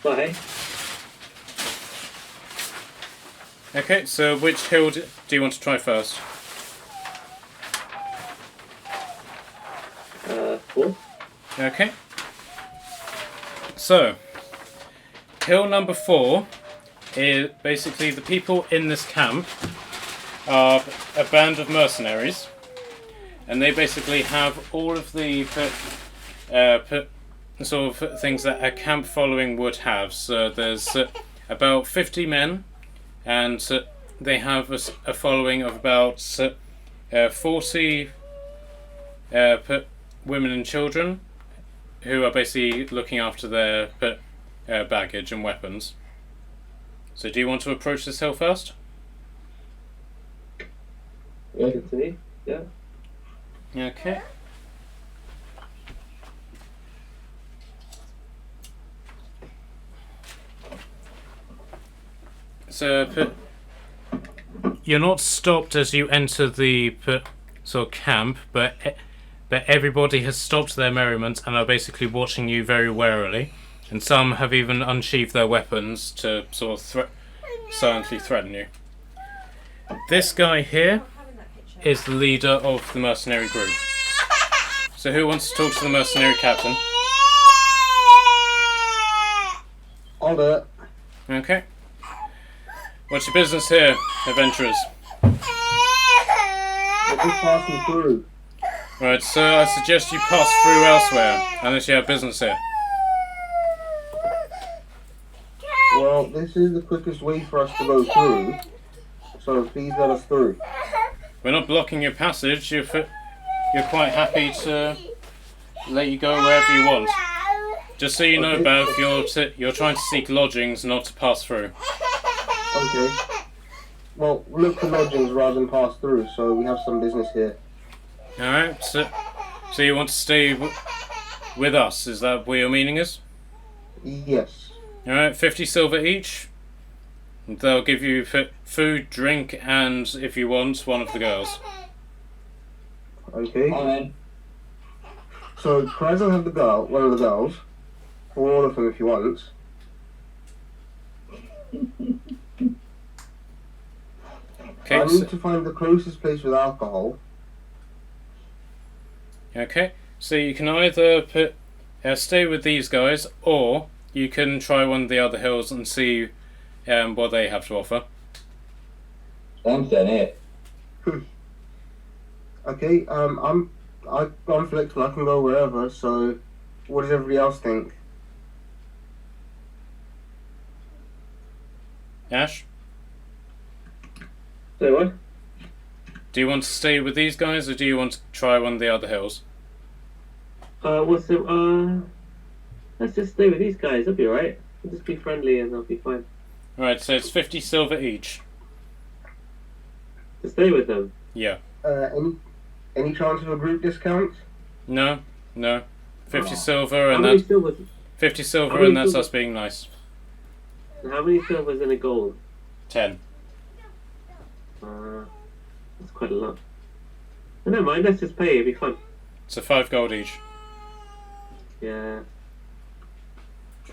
Bye. Okay, so which hill do you want to try first? 4. Okay. So, hill number 4 is basically the people in this camp are a band of mercenaries, and they basically have all of the sort of things that a camp following would have. So there's about 50 men, and they have a following of about 40 women and children who are basically looking after their baggage and weapons. So do you want to approach this hill first? Yeah. Good to me. Yeah. Okay. So you're not stopped as you enter the sort of camp, but everybody has stopped their merriment and are basically watching you very warily, and some have even unsheathed their weapons to sort of silently threaten you. This guy here is the leader of the mercenary group. So who wants to talk to the mercenary captain? I'll do it. Okay. What's your business here, adventurers? We're just passing through. Right, so I suggest you pass through elsewhere, unless you have business here. Well, this is the quickest way for us to go through, so please let us through. We're not blocking your passage. You're quite happy to let you go wherever you want. Just so you know, Okay. Bev, you're trying to seek lodgings, not to pass through. Okay. Well, we'll look for lodgings rather than pass through, so we have some business here. Alright, so you want to stay with us, is that what your meaning is? Yes. Alright, 50 silver each. They'll give you food, drink, and, if you want, one of the girls. Okay. Fine. So, Perez will have one of the girls, or all of them if he wants. Okay, I need to find the closest place with alcohol. okay, so you can either stay with these guys, or you can try one of the other hills and see what they have to offer. I'm staying here. Okay, I'm flexible, I can go wherever, so what does everybody else think? Ash, Say what? do you want to stay with these guys, or do you want to try one of the other hills? What's the, let's just stay with these guys, that'll be alright. We'll just be friendly and they'll be fine. Right, so it's 50 silver each. To stay with them. Yeah. Any chance of a group discount? No. 50 Oh. silver, How and many that's silvers? 50 silver, how many and that's silver- us being nice. How many silvers in a gold? 10. That's quite a lot. But never mind, let's just pay, it'll be fun. So 5 gold each. Yeah.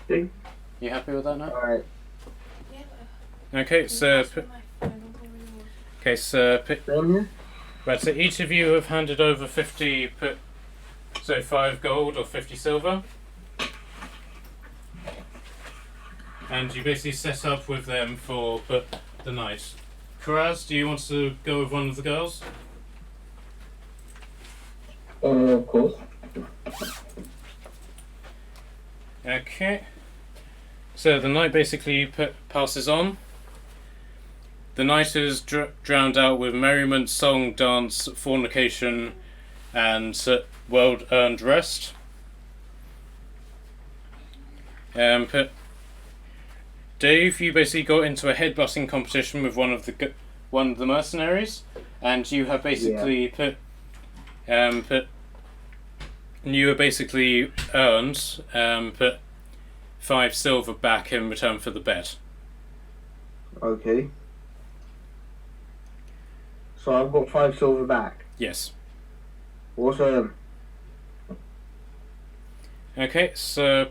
Think? You happy with that now? Alright. Okay, so Down here? right, so each of you have handed over 50 so 5 gold or 50 silver. And you basically set up with them for the night. Karaz, do you want to go with one of the girls? Of course. Okay. So the night basically passes on. the night is drowned out with merriment, song, dance, fornication, and well-earned rest. Dave, you basically got into a headbutting competition with one of the mercenaries, and you have basically you have basically earned 5 silver back in return for the bet. Okay. So I've got 5 silver back. Yes. Awesome. Okay, so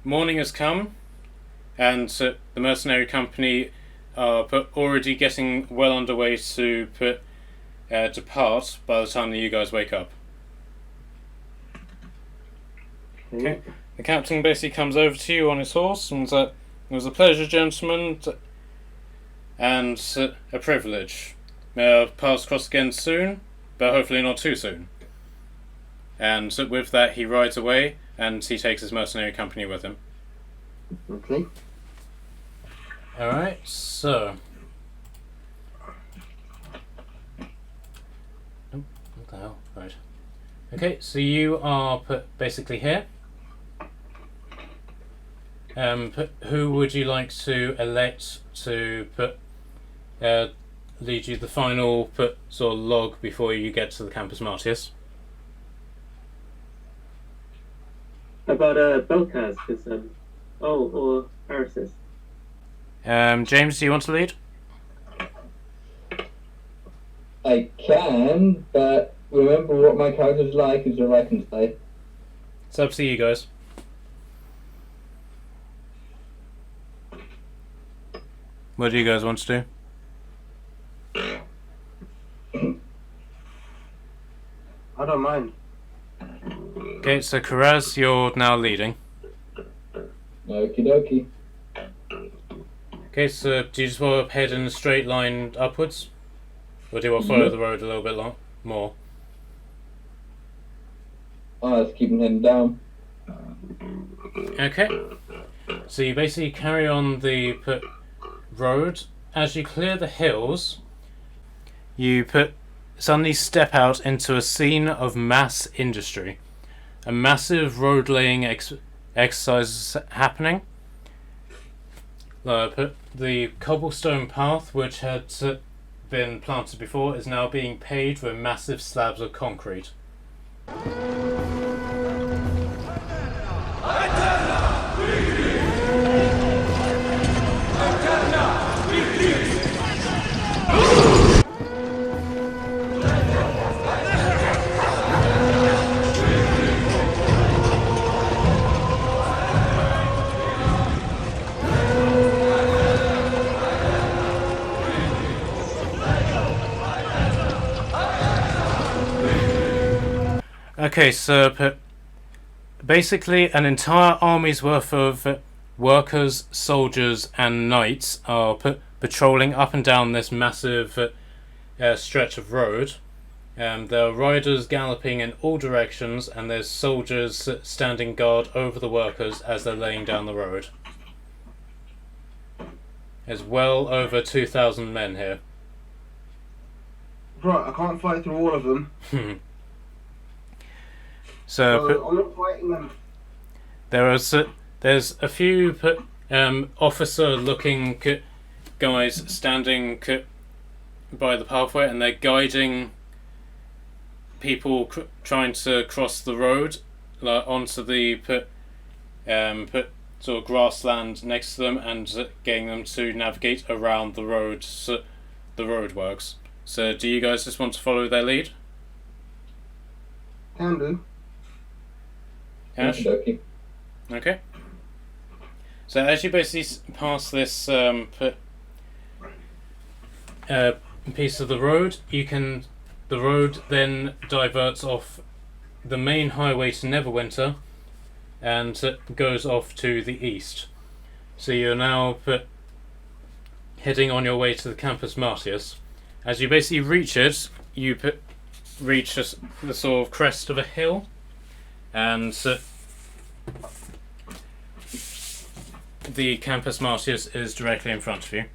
morning has come, and the mercenary company are already getting well underway to depart by the time that you guys wake up. Okay. The captain basically comes over to you on his horse and says, "It was a pleasure, gentlemen, and a privilege. May our paths cross again soon, but hopefully not too soon." And with that, he rides away, and he takes his mercenary company with him. Okay. Alright, so... Oh, what the hell? Right. Okay, so you are basically here. Who would you like to elect to lead you the final sort of log before you get to the Campus Martius? About Belkaz, because or Arasis. James, do you want to lead? I can, but remember what my character's like is what I can say. It's up to you guys. What do you guys want to do? I don't mind. Okay, so Karaz, you're now leading. Okie dokie. Okay, so do you just want to head in a straight line upwards? Or do you want to follow the road a little bit more? Oh, let's keep him heading down. Okay. So you basically carry on the road. As you clear the hills, you suddenly step out into a scene of mass industry. A massive road laying exercise is happening. The cobblestone path, which had been planted before, is now being paved with massive slabs of concrete. Okay, so basically an entire army's worth of workers, soldiers and knights are patrolling up and down this massive stretch of road. There are riders galloping in all directions, and there's soldiers standing guard over the workers as they're laying down the road. There's well over 2,000 men here. Right, I can't fight through all of them. So I'm not fighting them. there's a few officer-looking guys standing by the pathway, and they're guiding people trying to cross the road onto the sort of grassland next to them, and getting them to navigate around the road, the roadworks. So, do you guys just want to follow their lead? Can do. Ash? Okey-dokey. Okay. So as you basically pass this piece of the road, the road then diverts off the main highway to Neverwinter and goes off to the east. So you're now heading on your way to the Campus Martius. As you basically reach it, you reach the sort of crest of a hill, and the Campus Martius is directly in front of you.